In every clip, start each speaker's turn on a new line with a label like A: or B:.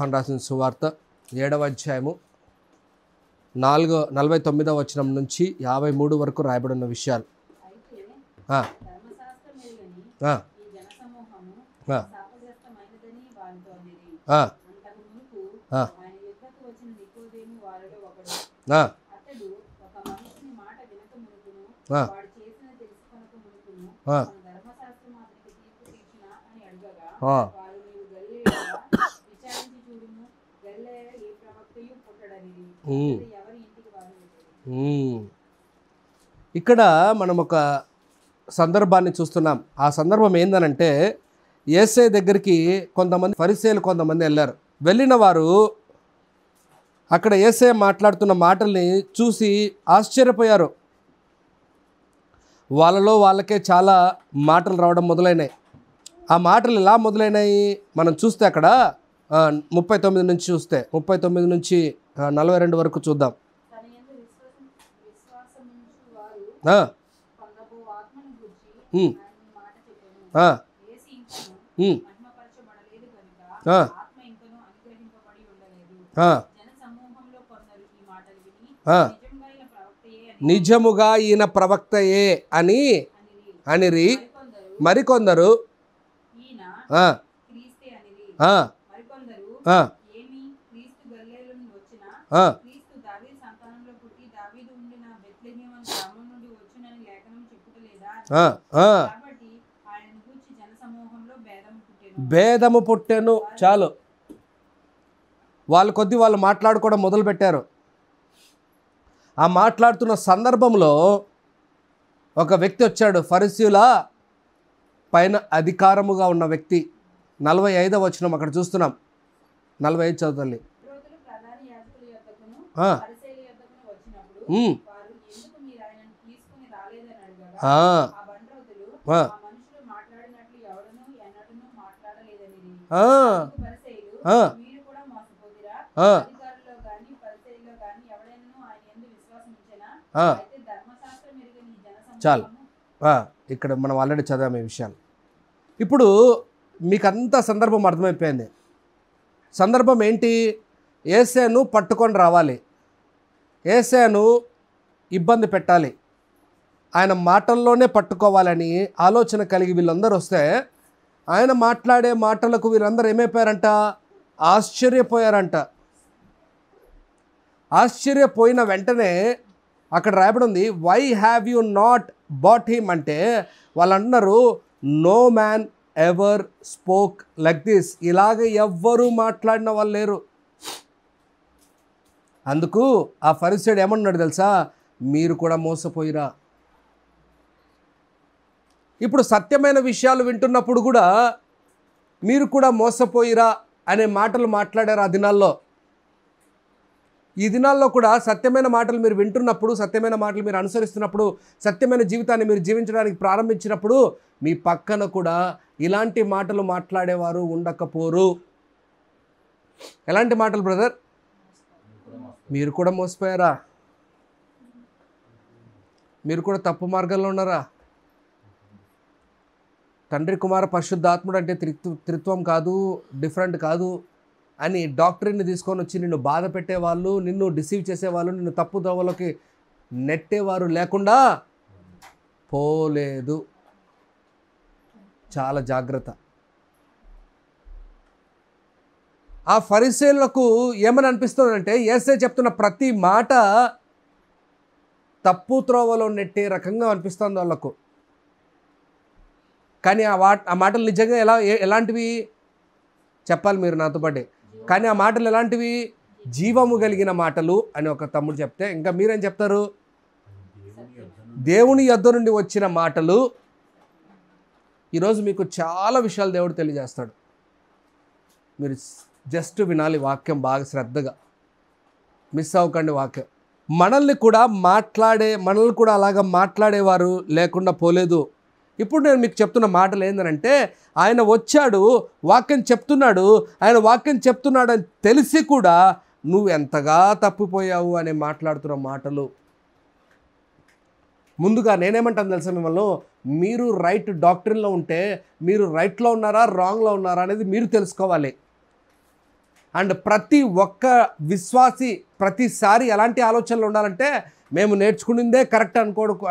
A: యోహాన్ రాసిన సువార్త 7వ అధ్యాయము 49వ వచనం నుంచి 53 వరకు రాయబడిన విషయాలు. ఇక్కడ మనం ఒక సందర్భాన్ని చూస్తున్నాం. ఆ సందర్భం ఏందనంటే యేసే దగ్గరికి కొంతమంది ఫరిసేయులు కొంతమంది వెళ్ళారు. వెళ్ళిన వారు అక్కడ యేసే మాట్లాడుతున్న మాటల్ని చూసి ఆశ్చర్యపోయారు. వాళ్ళలో వాళ్ళకే చాలా మాటలు రావడం మొదలైనాయి. ఆ మాటలు ఎలా మొదలైనాయి మనం చూస్తే అక్కడ 39 నుంచి చూస్తే 39 నుంచి 42 వరకు చూద్దాం. నిజముగా ఈయన ప్రవక్తయే అని అనిరి మరికొందరు భేదము పుట్టెను. చాలు, వాళ్ళు కొద్ది వాళ్ళు మాట్లాడుకోవడం మొదలు పెట్టారు. ఆ మాట్లాడుతున్న సందర్భంలో ఒక వ్యక్తి వచ్చాడు, ఫరిసీయుల పైన అధికారముగా ఉన్న వ్యక్తి. 45వ వచనం అక్కడ చూస్తున్నాం. 45 చదువుతల్లి. చాలు, ఇక్కడ మనం ఆల్రెడీ చదివాము ఈ విషయాలు. ఇప్పుడు మీకంతా సందర్భం అర్థమైపోయింది. సందర్భం ఏంటి? యేసేను పట్టుకొని రావాలి, యేసేను ఇబ్బంది పెట్టాలి, ఆయన మాటల్లోనే పట్టుకోవాలని ఆలోచన కలిగి వీళ్ళందరూ వస్తే ఆయన మాట్లాడే మాటలకు వీళ్ళందరూ ఏమైపోయారంట? ఆశ్చర్యపోయారంట. ఆశ్చర్యపోయిన వెంటనే అక్కడ రాయబడి ఉంది, why have you not brought him అంటే వాళ్ళు అంటున్నారు, no man ever spoke like this. ఇలాగ ఎవ్వరూ మాట్లాడిన వాళ్ళు లేరు. అందుకు ఆ ఫరిసేయుడు ఏమన్నాడు తెలుసా? మీరు కూడా మోసపోయిరా. ఇప్పుడు సత్యమైన విషయాలు వింటున్నప్పుడు కూడా మీరు కూడా మోసపోయిరా అనే మాటలు మాట్లాడారు ఆ దినాల్లో. ఈ దినాల్లో కూడా సత్యమైన మాటలు మీరు వింటున్నప్పుడు, సత్యమైన మాటలు మీరు అనుసరిస్తున్నప్పుడు, సత్యమైన జీవితాన్ని మీరు జీవించడానికి ప్రారంభించినప్పుడు మీ పక్కన కూడా ఇలాంటి మాటలు మాట్లాడేవారు ఉండకపోరు. ఎలాంటి మాటలు బ్రదర్? మీరు కూడా మోసపోయారా? మీరు కూడా తప్పు మార్గంలో ఉన్నారా? తండ్రి కుమార పరిశుద్ధాత్ముడు అంటే త్రిత్వం కాదు, డిఫరెంట్ కాదు అని డాక్టరీని తీసుకొని వచ్చి నిన్ను బాధ పెట్టేవాళ్ళు, నిన్ను డిసీవ్ చేసేవాళ్ళు, నిన్ను తప్పు దోవలోకి నెట్టేవారు లేకుండా పోలేదు. చాలా జాగ్రత్త. ఆ ఫరిసేయులకు ఏమని అనిపిస్తుందంటే యేసే చెప్తున్న ప్రతి మాట తప్పు త్రోవలో నెట్టే రకంగా అనిపిస్తుంది వాళ్ళకు. కానీ ఆ మాటలు నిజంగా ఎలాంటివి చెప్పాలి మీరు నాతో పాటే. కానీ ఆ మాటలు ఎలాంటివి? జీవము కలిగిన మాటలు అని ఒక తమ్ముడు చెప్తే, ఇంకా మీరేం చెప్తారు? దేవుని యొద్ద నుండి వచ్చిన మాటలు. ఈరోజు మీకు చాలా విషయాలు దేవుడు తెలియజేస్తాడు. మీరు జస్ట్ వినాలి వాక్యం బాగా శ్రద్ధగా, మిస్ అవ్వకండి వాక్యం. మనల్ని కూడా అలాగా మాట్లాడేవారు లేకుండా పోలేదు. ఇప్పుడు నేను మీకు చెప్తున్న మాటలు ఏంటంటే, ఆయన వచ్చాడు, వాక్యం చెప్తున్నాడు, ఆయన వాక్యం చెప్తున్నాడని తెలిసి కూడా నువ్వు ఎంతగా తప్పిపోయావు అనే మాట్లాడుతున్న మాటలు. ముందుగా నేనేమంటాను తెలుసా మిమ్మల్ని, మీరు రైట్ డాక్టరీన్లో ఉంటే మీరు రైట్లో ఉన్నారా రాంగ్లో ఉన్నారా అనేది మీరు తెలుసుకోవాలి. అండ్ ప్రతి ఒక్క విశ్వాసి ప్రతిసారి ఎలాంటి ఆలోచనలు ఉండాలంటే మేము నేర్చుకునిందే కరెక్ట్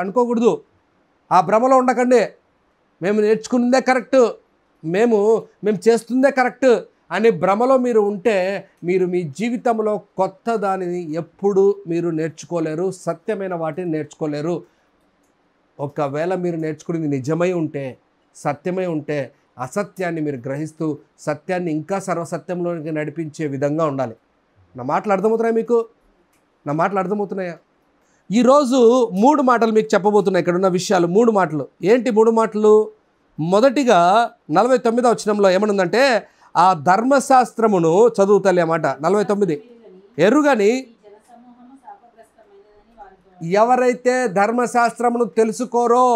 A: అనుకోకూడదు. ఆ భ్రమలో ఉండకండి. మేము నేర్చుకునిందే కరెక్ట్, మేము చేస్తుందే కరెక్ట్ అనే భ్రమలో మీరు ఉంటే మీరు మీ జీవితంలో కొత్త దానిని ఎప్పుడు మీరు నేర్చుకోలేరు, సత్యమైన వాటిని నేర్చుకోలేరు. ఒకవేళ మీరు నేర్చుకునేది నిజమై ఉంటే, సత్యమై ఉంటే, అసత్యాన్ని మీరు గ్రహిస్తూ సత్యాన్ని ఇంకా సర్వసత్యంలోకి నడిపించే విధంగా ఉండాలి. నా మాటలు అర్థమవుతున్నాయా మీకు? నా మాటలు అర్థమవుతున్నాయా? ఈరోజు 3 మాటలు మీకు చెప్పబోతున్నాయి. ఇక్కడ ఉన్న విషయాలు 3 మాటలు. ఏంటి 3 మాటలు? మొదటిగా 49వ వచనంలో ఏమనుందంటే, ఆ ధర్మశాస్త్రమును చదువుతలే మాట 49. ఎరుగని ఎవరైతే ధర్మశాస్త్రమును తెలుసుకోరో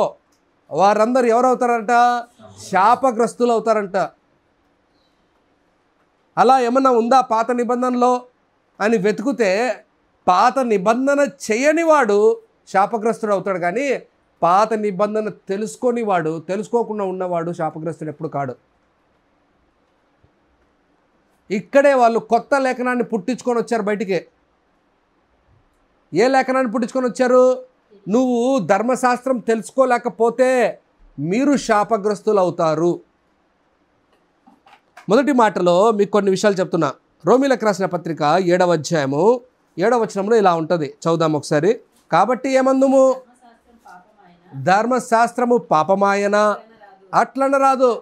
A: వారందరూ ఎవరవుతారంట? శాపగ్రస్తులు అవుతారంట. అలా ఏమన్నా ఉందా పాత నిబంధనలో అని వెతికితే పాత నిబంధన చేయని వాడు శాపగ్రస్తుడు అవుతాడు, కానీ పాత నిబంధన తెలుసుకోకుండా ఉన్నవాడు శాపగ్రస్తుడు ఎప్పుడు కాడు. ఇక్కడే వాళ్ళు కొత్త లేఖనాన్ని పుట్టించుకొని వచ్చారు బయటికి. ఏ లేఖనాన్ని పుట్టించుకొని వచ్చారు? నువ్వు ధర్మశాస్త్రం తెలుసుకోలేకపోతే మీరు శాపగ్రస్తులు అవుతారు. మొదటి మాటలో మీకు కొన్ని విషయాలు చెప్తున్నా. రోమీలకు రాసిన పత్రిక 7వ అధ్యాయము 7వ వచనంలో ఇలా ఉంటుంది. చదువుదాం ఒకసారి. కాబట్టి ఏమందుము? ధర్మశాస్త్రము పాపమాయన అట్లన రాదు.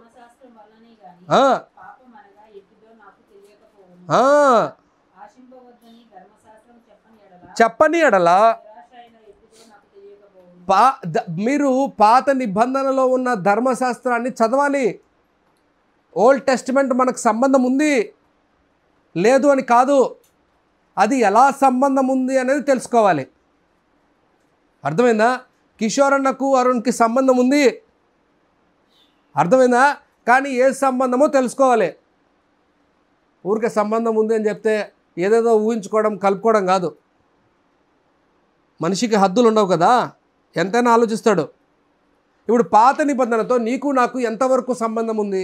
A: చెప్పని ఎడలా మీరు పాత నిబంధనలో ఉన్న ధర్మశాస్త్రాన్ని చదవాలి. ఓల్డ్ టెస్టిమెంట్ మనకు సంబంధం ఉంది లేదు అని కాదు, అది ఎలా సంబంధం ఉంది అనేది తెలుసుకోవాలి. అర్థమైందా? కిషోర్ అన్నకు అరుణ్కి సంబంధం ఉంది, అర్థమైందా? కానీ ఏ సంబంధమో తెలుసుకోవాలి. ఊరికే సంబంధం ఉంది అని చెప్తే ఏదేదో ఊహించుకోవడం, కలుపుకోవడం కాదు. మనిషికి హద్దులు ఉండవు కదా, ఎంతైనా ఆలోచిస్తాడు. ఇప్పుడు పాత నిబంధనతో నీకు నాకు ఎంతవరకు సంబంధం ఉంది?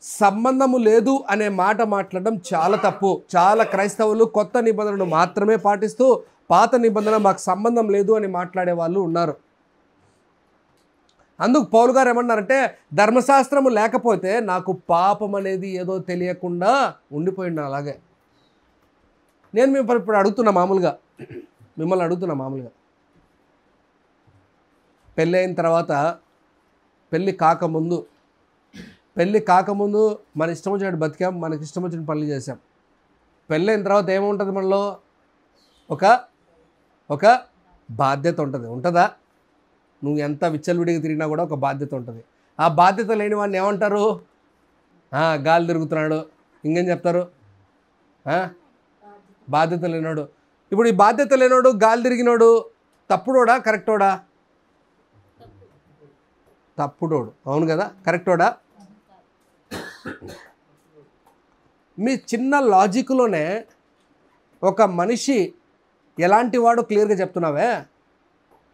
A: సంబంధము లేదు అనే మాట మాట్లాడడం చాలా తప్పు. చాలా క్రైస్తవులు కొత్త నిబంధనను మాత్రమే పాటిస్తూ పాత నిబంధన మాకు సంబంధం లేదు అని మాట్లాడే వాళ్ళు ఉన్నారు. అందుకు పౌలు గారు ఏమన్నారంటే, ధర్మశాస్త్రము లేకపోతే నాకు పాపం అనేది ఏదో తెలియకుండా ఉండిపోయింది. అలాగే నేను ఇప్పుడు అడుగుతున్నా, మిమ్మల్ని అడుగుతున్నా మామూలుగా, పెళ్ళి అయిన తర్వాత పెళ్ళి కాకముందు మన ఇష్టం వచ్చినట్టు బతికాం, మనకి ఇష్టం వచ్చిన పనులు చేసాం. పెళ్ళైన తర్వాత ఏముంటుంది మనలో? ఒక బాధ్యత ఉంటుందా? నువ్వు ఎంత విచ్చలవిడిగా తిరిగినా కూడా ఒక బాధ్యత ఉంటుంది. ఆ బాధ్యత లేని వాడిని ఏమంటారు? గాలి తిరుగుతున్నాడు, ఇంకేం చెప్తారు? బాధ్యత లేనోడు. ఇప్పుడు ఈ బాధ్యత లేనోడు, గాలి తిరిగినోడు తప్పుడోడా కరెక్టోడా? తప్పుడోడు, అవును కదా? కరెక్టోడా? మీ చిన్న లాజిక్లోనే ఒక మనిషి ఎలాంటి వాడో క్లియర్గా చెప్తున్నావే.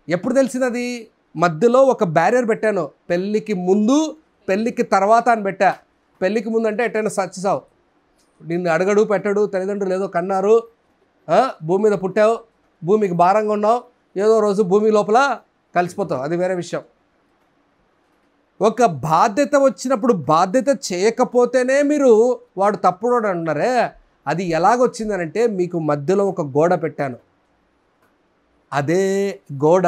A: ఎప్పుడు తెలిసింది అది? మధ్యలో ఒక బ్యారియర్ పెట్టాను. పెళ్ళికి ముందు, పెళ్ళికి తర్వాత అని పెట్టా. పెళ్ళికి ముందు అంటే ఎట్టైనా సచ్చిసావు, నిన్ను అడగడు పెట్టడు, తల్లిదండ్రులు ఏదో కన్నారు, భూమి మీద పుట్టావు, భూమికి భారంగా ఉన్నావు, ఏదో రోజు భూమి లోపల కలిసిపోతావు, అది వేరే విషయం. ఒక బాధ్యత వచ్చినప్పుడు బాధ్యత చేయకపోతేనే మీరు వాడు తప్పుడు అన్నారే, అది ఎలాగొచ్చిందనంటే మీకు మధ్యలో ఒక గోడ పెట్టాను. అదే గోడ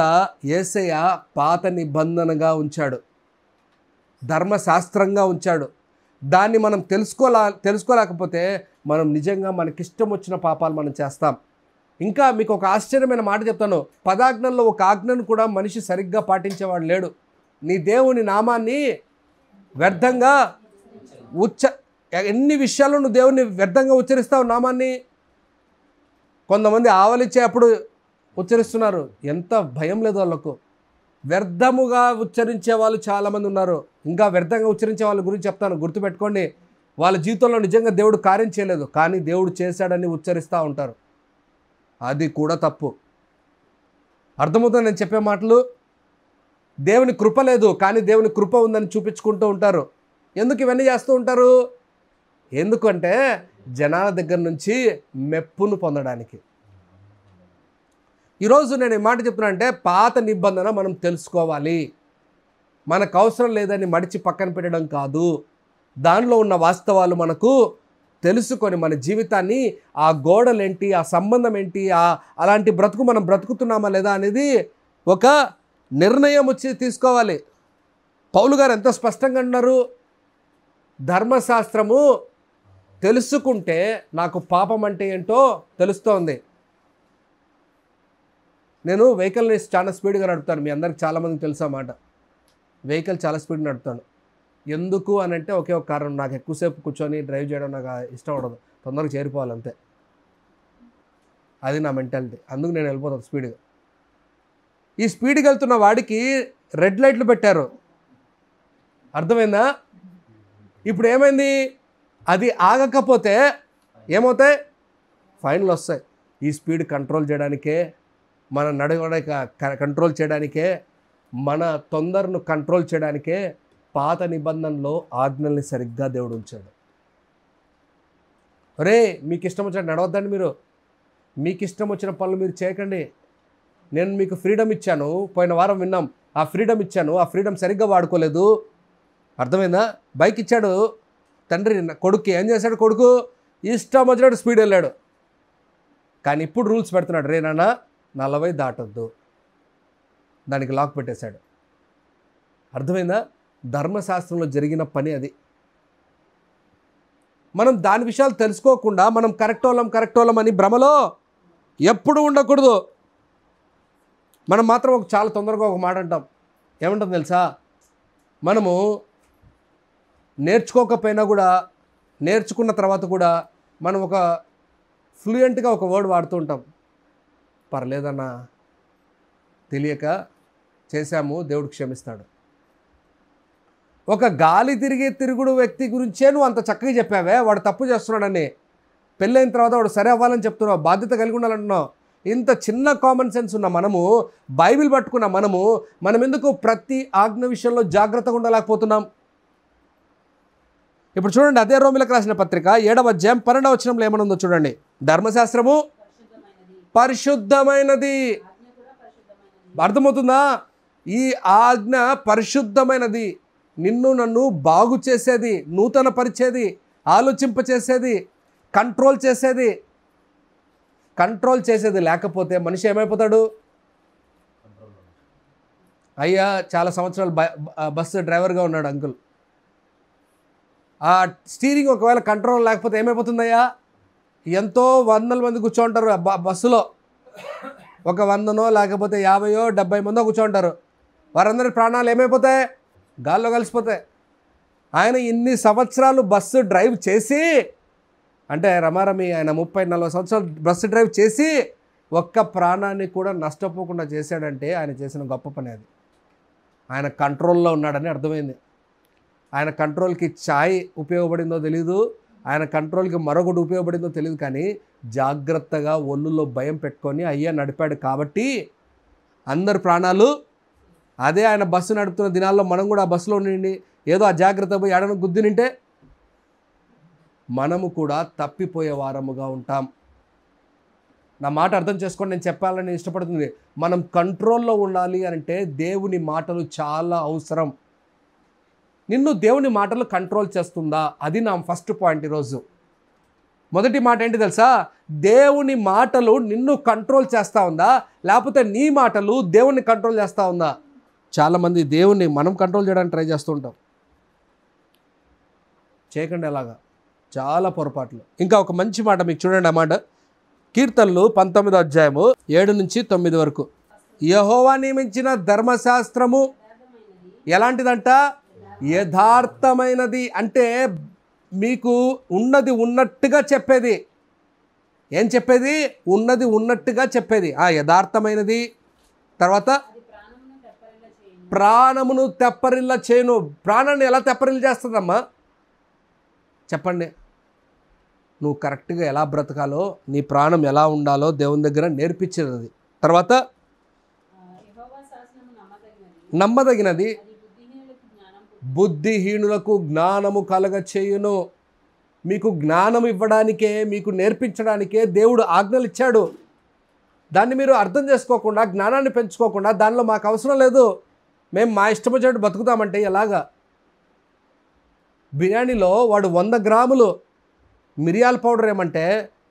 A: యేసయ్య పాత నిబంధనగా ఉంచాడు, ధర్మశాస్త్రంగా ఉంచాడు. దాన్ని మనం తెలుసుకోలేకపోతే మనం నిజంగా మనకిష్టం వచ్చిన పాపాలు మనం చేస్తాం. ఇంకా మీకు ఒక ఆశ్చర్యమైన మాట చెప్తాను. 10 ఆజ్ఞల్లో ఒక ఆజ్ఞను కూడా మనిషి సరిగ్గా పాటించేవాడు లేడు. నీ దేవుని నామాన్ని వ్యర్థంగా ఎన్ని విషయాల్లో నువ్వు దేవుని వ్యర్థంగా ఉచ్చరిస్తావు నామాన్ని. కొంతమంది ఆవలిచ్చే అప్పుడు ఉచ్చరిస్తున్నారు, ఎంత భయం లేదు వాళ్ళకు. వ్యర్థముగా ఉచ్చరించే వాళ్ళు చాలామంది ఉన్నారు. ఇంకా వ్యర్థంగా ఉచ్చరించే వాళ్ళ గురించి చెప్తాను, గుర్తుపెట్టుకోండి. వాళ్ళ జీవితంలో నిజంగా దేవుడు కార్యం చేయలేదు, కానీ దేవుడు చేశాడని ఉచ్చరిస్తూ ఉంటారు. అది కూడా తప్పు. అర్థమవుతుంది నేను చెప్పే మాటలు? దేవుని కృప లేదు, కానీ దేవుని కృప ఉందని చూపించుకుంటూ ఉంటారు. ఎందుకు ఇవన్నీ చేస్తూ ఉంటారు? ఎందుకంటే జనాల దగ్గర నుంచి మెప్పును పొందడానికి. ఈరోజు నేను ఈ మాట చెప్తున్నా అంటే పాత నిబంధన మనం తెలుసుకోవాలి. మనకు అవసరం లేదని మడిచి పక్కన పెట్టడం కాదు, దానిలో ఉన్న వాస్తవాలు మనకు తెలుసుకొని మన జీవితాన్ని, ఆ గోడలేంటి, ఆ సంబంధం ఏంటి, అలాంటి బ్రతుకు మనం బ్రతుకుతున్నామా లేదా అనేది ఒక నిర్ణయం వచ్చి తీసుకోవాలి. పౌలు గారు ఎంత స్పష్టంగా అన్నారు, ధర్మశాస్త్రము తెలుసుకుంటే నాకు పాపం అంటే ఏంటో తెలుస్తోంది. నేను వెహికల్ని చాలా స్పీడ్గా నడుపుతాను, మీ అందరికి చాలామందికి తెలుసు అన్నమాట. వెహికల్ చాలా స్పీడ్ నడుపుతాను. ఎందుకు అని అంటే ఒకే ఒక కారణం, నాకు ఎక్కువసేపు కూర్చొని డ్రైవ్ చేయడం నాకు ఇష్టం ఉండదు, తొందరగా చేరిపోవాలంతే. అది నా మెంటాలిటీ. అందుకు నేను వెళ్ళిపోతాను స్పీడ్గా. ఈ స్పీడ్గా వెళ్తున్న వాడికి రెడ్ లైట్లు పెట్టారు, అర్థమైందా? ఇప్పుడు ఏమైంది, అది ఆగకపోతే ఏమవుతాయి, ఫైన్లు వస్తాయి. ఈ స్పీడ్ కంట్రోల్ చేయడానికే, మన నడవడిక కంట్రోల్ చేయడానికే, మన తొందరను కంట్రోల్ చేయడానికే పాత నిబంధనలో ఆజ్ఞల్ని సరిగ్గా దేవుడు ఉంచాడు. ఒరే మీకు ఇష్టం వచ్చినట్టు నడవద్దండి, మీరు మీకు ఇష్టం వచ్చిన పనులు మీరు చేయకండి. నేను మీకు ఫ్రీడమ్ ఇచ్చాను, పోయిన వారం విన్నాం, ఆ ఫ్రీడమ్ ఇచ్చాను, ఆ ఫ్రీడమ్ సరిగ్గా వాడుకోలేదు, అర్థమైందా? బైక్ ఇచ్చాడు తండ్రి కొడుక్కి, ఏం చేశాడు కొడుకు, ఇష్టం వచ్చినట్టు స్పీడ్ వెళ్ళాడు. కానీ ఇప్పుడు రూల్స్ పెడుతున్నాడు, రే నాన్న 40 దాటొద్దు, దానికి లాక్ పెట్టేశాడు. అర్థమైందా? ధర్మశాస్త్రంలో జరిగిన పని అది. మనం దాని విషయాలు తెలుసుకోకుండా మనం కరెక్ట్ వాళ్ళం అని భ్రమలో ఎప్పుడు ఉండకూడదు. మనం మాత్రం చాలా తొందరగా ఒక మాట అంటాం, ఏమంటాం తెలుసా, మనము నేర్చుకోకపోయినా కూడా, నేర్చుకున్న తర్వాత కూడా మనం ఒక ఫ్లూయెంట్గా ఒక వర్డ్ వాడుతూ ఉంటాం, పర్లేదన్నా తెలియక చేశాము, దేవుడు క్షమిస్తాడు. ఒక గాలి తిరుగుడు వ్యక్తి గురించే నువ్వు అంత చక్కగా చెప్పావే, వాడు తప్పు చేస్తున్నాడని, పెళ్ళైన తర్వాత వాడు సరే అవ్వాలని చెప్తున్నావు, బాధ్యత కలిగి ఉండాలంటున్నావు. ఇంత చిన్న కామన్ సెన్స్ ఉన్న మనము, బైబిల్ పట్టుకున్న మనం ఎందుకు ప్రతి ఆజ్ఞ విషయంలో జాగ్రత్తగా ఉండలేకపోతున్నాం? ఇప్పుడు చూడండి, అదే రోమిలకు రాసిన పత్రిక 7వ అధ్యాయం 12వ వచనంలో ఏమనుందో చూడండి. ధర్మశాస్త్రము పరిశుద్ధమైనది. అర్థమవుతుందా? ఈ ఆజ్ఞ పరిశుద్ధమైనది, నిన్ను నన్ను బాగు చేసేది, నూతన పరిచేది, ఆలోచింపచేసేది, కంట్రోల్ చేసేది లేకపోతే మనిషి ఏమైపోతాడు? అయ్యా చాలా సంవత్సరాలు బస్సు డ్రైవర్గా ఉన్నాడు అంకుల్, ఆ స్టీరింగ్ ఒకవేళ కంట్రోల్ లేకపోతే ఏమైపోతుందయ్యా? ఎంతో వందల మంది కూర్చోంటారు బస్సులో, ఒక 100నో లేకపోతే 50 70 మందో కూర్చోంటారు. వారందరి ప్రాణాలు ఏమైపోతాయి? గాల్లో కలిసిపోతాయి. ఆయన ఇన్ని సంవత్సరాలు బస్సు డ్రైవ్ చేసి, అంటే రమారమి ఆయన 30-40 సంవత్సరాలు బస్సు డ్రైవ్ చేసి ఒక్క ప్రాణాన్ని కూడా నష్టపోకుండా చేశాడంటే ఆయన చేసిన గొప్ప పని అది. ఆయన కంట్రోల్లో ఉన్నాడని అర్థమైంది. ఆయన కంట్రోల్కి ఛాయ్ ఉపయోగపడిందో తెలీదు, ఆయన కంట్రోల్కి మరొకటి ఉపయోగపడిందో తెలియదు, కానీ జాగ్రత్తగా ఒళ్ళులో భయం పెట్టుకొని అయ్యా నడిపాడు కాబట్టి అందరు ప్రాణాలు. అదే ఆయన బస్సు నడుపుతున్న దినాల్లో మనం కూడా ఆ బస్సులో ఉండి ఏదో ఆ జాగ్రత్త పోయి ఎడను గుద్ది నింటే మనము కూడా తప్పిపోయే వారముగా ఉంటాం. నా మాట అర్థం చేసుకొని నేను చెప్పాలని ఇష్టపడుతుంది. మనం కంట్రోల్లో ఉండాలి అంటే దేవుని మాటలు చాలా అవసరం. నిన్ను దేవుని మాటలు కంట్రోల్ చేస్తుందా? అది నా ఫస్ట్ పాయింట్ ఈరోజు. మొదటి మాట ఏంటి తెలుసా? దేవుని మాటలు నిన్ను కంట్రోల్ చేస్తూ ఉందా, లేకపోతే నీ మాటలు దేవుణ్ణి కంట్రోల్ చేస్తూ ఉందా? చాలామంది దేవుణ్ణి మనం కంట్రోల్ చేయడానికి ట్రై చేస్తూ ఉంటాం. చేయకండి అలాగా, చాలా పొరపాట్లు. ఇంకా ఒక మంచి మాట మీకు చూడండి, అన్నమాట కీర్తనలు 19వ అధ్యాయము 7-9 వరకు. యెహోవా నియమించిన ధర్మశాస్త్రము ఎలాంటిదంట? యథార్థమైనది. అంటే మీకు ఉన్నది ఉన్నట్టుగా చెప్పేది. ఏం చెప్పేది? ఉన్నది ఉన్నట్టుగా చెప్పేది. యథార్థమైనది. తర్వాత ప్రాణమును తెప్పరిల్ల చేయును. ప్రాణాన్ని ఎలా తెప్పరిల్ల చేస్తుందమ్మా చెప్పండి? నువ్వు కరెక్ట్గా ఎలా బ్రతకాలో, నీ ప్రాణం ఎలా ఉండాలో దేవుని దగ్గర నేర్పించేది అది. తర్వాత నమ్మదగినది, బుద్ధిహీనులకు జ్ఞానము కలగ చేయును. మీకు జ్ఞానం ఇవ్వడానికే, మీకు నేర్పించడానికే దేవుడు ఆజ్ఞలు ఇచ్చాడు. దాన్ని మీరు అర్థం చేసుకోకుండా, జ్ఞానాన్ని పెంచుకోకుండా, దానిలో మాకు అవసరం లేదు, మేము మా ఇష్టం వచ్చినట్టు బతుకుతామంటే ఎలాగా? బిర్యానీలో వాడు 100 గ్రాములు మిరియాల పౌడర్ ఏమంటే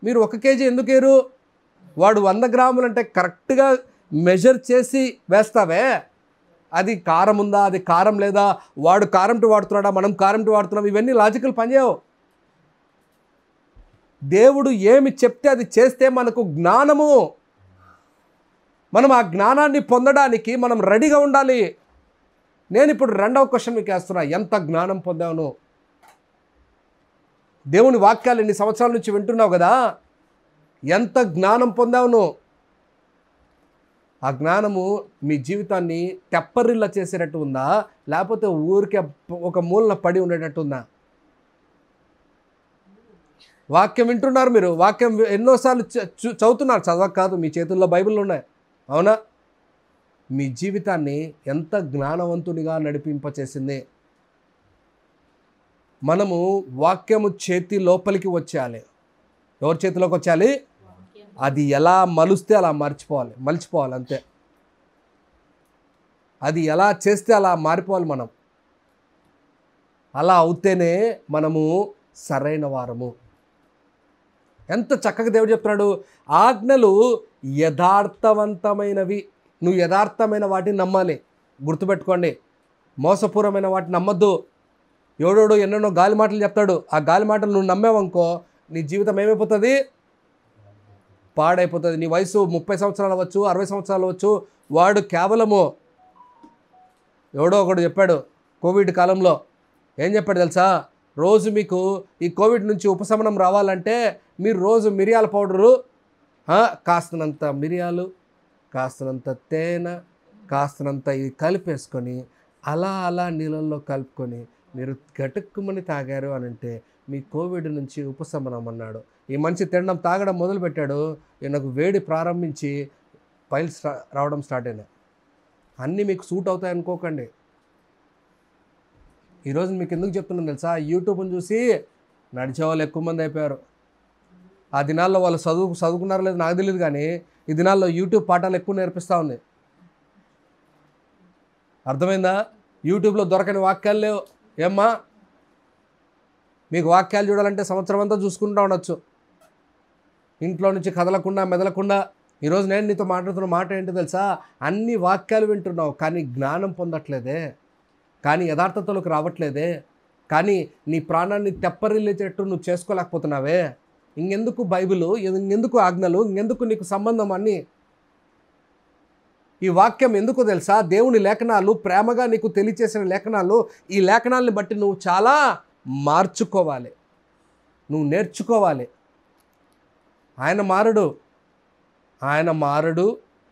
A: మీరు 1 కేజీ ఎందుకు వేరు? వాడు 100 గ్రాములు అంటే కరెక్ట్గా మెజర్ చేసి వేస్తావే. అది కారం ఉందా, అది కారం లేదా, వాడు కారంటి వాడుతున్నాడా, మనం కారంటి వాడుతున్నాం, ఇవన్నీ లాజికల్ పనిచేయవు. దేవుడు ఏమి చెప్తే అది చేస్తే మనకు జ్ఞానము. మనం ఆ జ్ఞానాన్ని పొందడానికి మనం రెడీగా ఉండాలి. నేను ఇప్పుడు రెండవ క్వశ్చన్ మీకు వేస్తున్నా, ఎంత జ్ఞానం పొందాను? దేవుని వాక్యాలు ఎన్ని సంవత్సరాల నుంచి వింటున్నావు కదా, ఎంత జ్ఞానం పొందావును? ఆ జ్ఞానము మీ జీవితాన్ని తెప్పరిల్ల చేసేటట్టు ఉందా, లేకపోతే ఊరికే ఒక మూలన పడి ఉండేటట్టు ఉందా? వాక్యం వింటున్నారు మీరు, వాక్యం ఎన్నోసార్లు చదువుతున్నారు, చదవక కాదు, మీ చేతుల్లో బైబిల్ ఉన్నాయి, అవునా? మీ జీవితాన్ని ఎంత జ్ఞానవంతునిగా నడిపింపచేసింది. మనము వాక్యము చేతి లోపలికి వచ్చేయాలి. ఎవరి చేతిలోకి వచ్చేయాలి? అది ఎలా మలుస్తే అలా మలిచిపోవాలి అంతే. అది ఎలా చేస్తే అలా మారిపోవాలి మనం. అలా అవుతేనే మనము సరైన వారము. ఎంత చక్కగా దేవుడు చెప్తున్నాడు, ఆజ్ఞలు యథార్థవంతమైనవి. నువ్వు యథార్థమైన వాటిని నమ్మాలి. గుర్తుపెట్టుకోండి, మోసపూర్వమైన వాటిని నమ్మద్దు. ఎవడోడు ఎన్నెన్నో గాలి మాటలు చెప్తాడు, ఆ గాలి మాటలు నువ్వు నమ్మేవనుకో నీ జీవితం ఏమైపోతుంది? పాడైపోతుంది. నీ వయసు 30 సంవత్సరాలు అవ్వచ్చు, 60 సంవత్సరాలు అవ్వచ్చు. వాడు కేవలము ఎవడో ఒకడు చెప్పాడు కోవిడ్ కాలంలో, ఏం చెప్పాడు తెలుసా? రోజు మీకు ఈ కోవిడ్ నుంచి ఉపశమనం రావాలంటే మీరు రోజు మిరియాల పౌడరు, కాస్తనంత మిరియాలు, కాస్తనంత తేనె, కాస్తనంత ఇది కలిపేసుకొని అలా నీళ్ళల్లో కలుపుకొని మీరు గటుక్కుమని తాగారు అని అంటే మీ కోవిడ్ నుంచి ఉపశమనం అన్నాడు. ఈ మనిషి తినడం తాగడం మొదలుపెట్టాడు, ఈయనకు వేడి ప్రారంభించి పైల్స్ రావడం స్టార్ట్ అయినాయి. అన్నీ మీకు సూట్ అవుతాయి అనుకోకండి. ఈరోజు మీకు ఎందుకు చెప్తున్నాను తెలుసా? యూట్యూబ్ని చూసి నడిచే వాళ్ళు ఎక్కువ మంది అయిపోయారు. ఆ దినాల్లో వాళ్ళు చదువుకున్నారో లేదు నాకు తెలియదు, కానీ ఈ దినాల్లో యూట్యూబ్ పాఠాలు ఎక్కువ నేర్పిస్తూ ఉంది. అర్థమైందా? యూట్యూబ్లో దొరకని వాక్యాలు లేవు. ఏమ్మా, మీకు వాక్యాలు చూడాలంటే సంవత్సరం అంతా చూసుకుంటూ ఉండొచ్చు, ఇంట్లో నుంచి కదలకుండా మెదలకుండా. ఈరోజు నేను నీతో మాట్లాడుతున్న మాట ఏంటి తెలుసా? అన్ని వాక్యాలు వింటున్నావు, కానీ జ్ఞానం పొందట్లేదే, కానీ యథార్థతలోకి రావట్లేదే, కానీ నీ ప్రాణాన్ని తెప్పరిల్లేటట్టు నువ్వు చేసుకోలేకపోతున్నావే. ఇంకెందుకు బైబిలు, ఇంకెందుకు ఆజ్ఞలు, ఇంకెందుకు నీకు సంబంధం అన్నీ? ఈ వాక్యం ఎందుకు తెలుసా? దేవుని లేఖనాలు, ప్రేమగా నీకు తెలియచేసిన లేఖనాలు. ఈ లేఖనాలని బట్టి నువ్వు చాలా మార్చుకోవాలి, నువ్వు నేర్చుకోవాలి. ఆయన మారడు.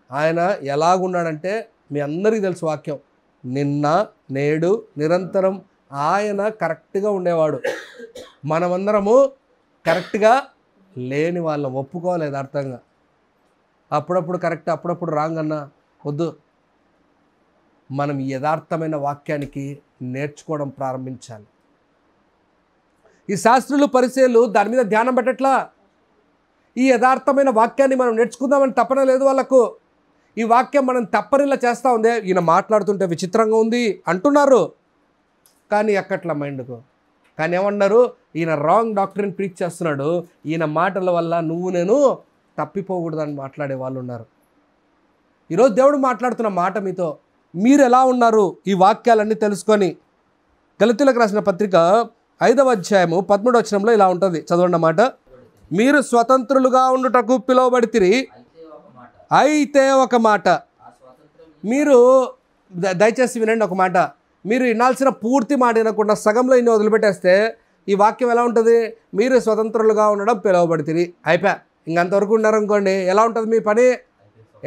A: ఆయన ఎలాగున్నాడంటే మీ అందరికీ తెలుసు వాక్యం, నిన్న నేడు నిరంతరం ఆయన కరెక్ట్గా ఉండేవాడు. మనమందరము కరెక్ట్గా లేని వాళ్ళం, ఒప్పుకోలేదు అర్థంగా. అప్పుడప్పుడు కరెక్ట్, అప్పుడప్పుడు రాంగ్ అన్నా వద్దు. మనం యథార్థమైన వాక్యానికి నేర్చుకోవడం ప్రారంభించాలి. ఈ శాస్త్రులు పరిచయాలు దాని మీద ధ్యానం పెట్టట్లా. ఈ యథార్థమైన వాక్యాన్ని మనం నేర్చుకుందామని తపన లేదు వాళ్ళకు. ఈ వాక్యం మనం తప్పరిలా చేస్తూ ఉంది. ఈయన మాట్లాడుతుంటే విచిత్రంగా ఉంది అంటున్నారు, కానీ ఎక్కట్లా మైండ్కు. కానీ ఏమన్నారు? ఈయన రాంగ్ డాక్టరీని ప్రీచ్ చేస్తున్నాడు, ఈయన మాటల వల్ల నువ్వు నేను తప్పిపోకూడదని మాట్లాడే వాళ్ళు ఉన్నారు. ఈరోజు దేవుడు మాట్లాడుతున్న మాట మీతో, మీరు ఎలా ఉన్నారు ఈ వాక్యాలన్నీ తెలుసుకొని. గలతీయులకు రాసిన పత్రిక 5వ అధ్యాయము 13వ వచనంలో ఇలా ఉంటుంది, చదవండి మాట. మీరు స్వతంత్రులుగా ఉండుటకు పిలువబడితిరి, అయితే ఒక మాట. మీరు దయచేసి వినండి ఒక మాట. మీరు వినాల్సిన పూర్తి మాట వినకుండా సగంలో ఇన్ని వదిలిపెట్టేస్తే ఈ వాక్యం ఎలా ఉంటుంది? మీరు స్వతంత్రులుగా ఉండడం పిలువబడితిరి, అయిపోయా. ఇంకంతవరకు ఉన్నారనుకోండి, ఎలా ఉంటుంది మీ పని?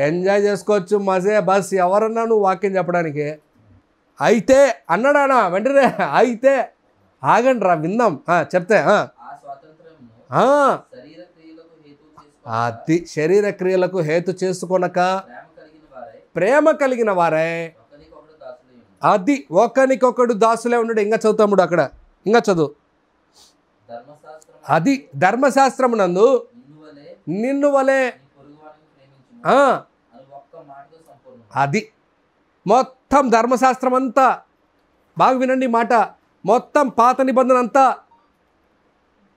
A: ఎంజాయ్ చేసుకోవచ్చు, మజే బస్. ఎవరన్నా నువ్వు వాక్యం చెప్పడానికి అయితే అన్నాడానా వెంటనే? అయితే ఆగండి రా విందాం, చెప్తే అది శరీర క్రియలకు హేతు చేసుకొనక ప్రేమ కలిగిన వారే అది ఒకనికొకడు దాసులే ఉన్నాడు. ఇంకా చదువుతాముడు అక్కడ, ఇంకా చదువు. అది ధర్మశాస్త్రమునందు నిన్ను వలే అది మొత్తం ధర్మశాస్త్రం అంతా బాగా వినండి మాట, మొత్తం పాత నిబంధన అంతా.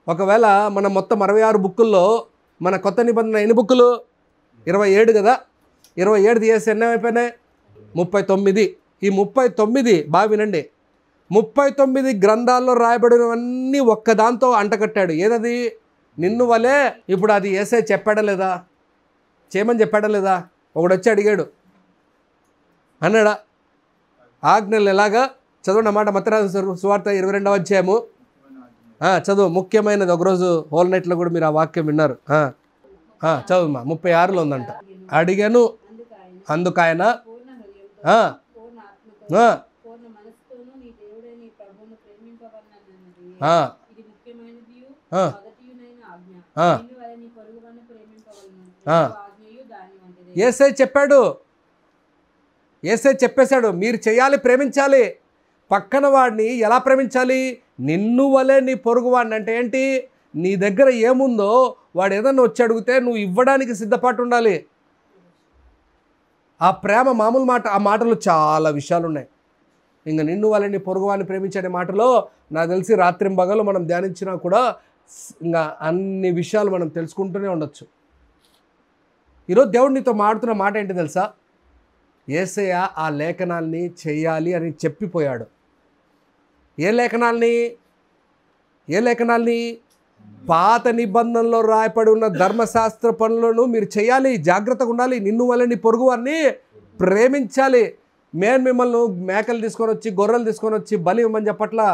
A: ఒకవేళ మనం మొత్తం 66 బుక్కుల్లో మన కొత్త నిబంధన ఎన్ని బుక్కులు? 27 కదా. 27 తీసేసి ఎన్ని అయిపోయినాయి? 39. ఈ 39 బాగా వినండి, 39 గ్రంథాల్లో రాయబడినవన్నీ ఒక్కదాంతో అంటకట్టాడు. ఏదది? నిన్ను వలే. ఇప్పుడు అది యేసయ్య చెప్పాడా లేదా? చేయమని చెప్పాడా లేదా? ఒకడు వచ్చి అడిగాడు అన్నాడా? ఆజ్ఞలు ఎలాగా? చదవండి అన్నమాట. మత్తయి సువార్త 22వ అధ్యాయము చదువు. ముఖ్యమైనది. ఒకరోజు హోల్ నైట్లో కూడా మీరు ఆ వాక్యం విన్నారు. చదువు. 36లో ఉందంట. అడిగాను అందుకాయన యేసయ్య చెప్పాడు, యేసయ్య చెప్పేశాడు, మీరు చేయాలి, ప్రేమించాలి. పక్కన వాడిని ఎలా ప్రేమించాలి? నిన్ను వలే నీ పొరుగువాడిని. అంటే ఏంటి? నీ దగ్గర ఏముందో వాడు ఏదన్నా వచ్చి అడిగితే నువ్వు ఇవ్వడానికి సిద్ధపాటు ఉండాలి. ఆ ప్రేమ మామూలు మాట. ఆ మాటలో చాలా విషయాలు ఉన్నాయి. ఇంకా నిన్ను వలే నీ పొరుగువాడిని ప్రేమించే మాటలో నాకు తెలిసి రాత్రింబగలు మనం ధ్యానించినా కూడా ఇంకా అన్ని విషయాలు మనం తెలుసుకుంటూనే ఉండొచ్చు. ఈరోజు దేవుడు నీతో మాడుతున్న మాట ఏంటి తెలుసా? యేసయ్య ఆ లేఖనాల్ని చేయాలి అని చెప్పిపోయాడు. ఏ లేఖనాల్ని? ఏ లేఖనాల్ని? పాత నిబంధనలో రాయపడి ఉన్న ధర్మశాస్త్ర పనులను మీరు చేయాలి, జాగ్రత్తగా ఉండాలి. నిన్ను వల్ల నీ పొరుగు వారిని ప్రేమించాలి. నేను మిమ్మల్ని మేకలు తీసుకొని వచ్చి గొర్రెలు తీసుకొని వచ్చి బలి ఇవ్వమని చెప్పట్లా.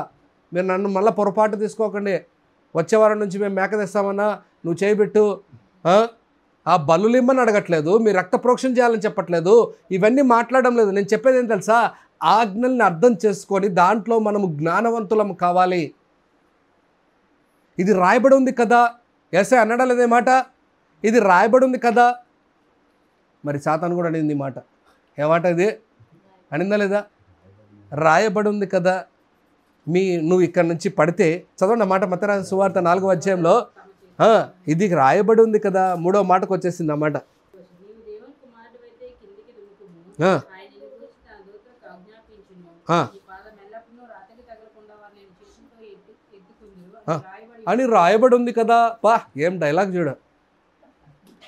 A: మీరు నన్ను మళ్ళీ పొరపాటు తీసుకోకండి. వచ్చే వారం నుంచి మేము మేక తెస్తామన్నా నువ్వు చేయబెట్టు, ఆ బలులు ఇమ్మని అడగట్లేదు. మీరు రక్త ప్రోక్షణ చేయాలని చెప్పట్లేదు. ఇవన్నీ మాట్లాడడం లేదు. నేను చెప్పేది ఏం తెలుసా? ఆజ్ఞల్ని అర్థం చేసుకొని దాంట్లో మనము జ్ఞానవంతులం కావాలి. ఇది రాయబడి ఉంది కదా. యేసయ్య అన్నాడా లేదే మాట? ఇది రాయబడి ఉంది కదా. మరి సాతాను కూడా అనింది మాట. ఏమాట ఇది? అనిందా లేదా? రాయబడి ఉంది కదా. నువ్వు ఇక్కడ నుంచి పడితే చదవండి అన్నమాట. మత్తయి సువార్త 4వ అధ్యాయంలో ఇది రాయబడి ఉంది కదా. 3వ మాటకు వచ్చేసింది అన్నమాట. అని రాయబడి ఉంది కదా. పా ఏం డైలాగ్ చూడ.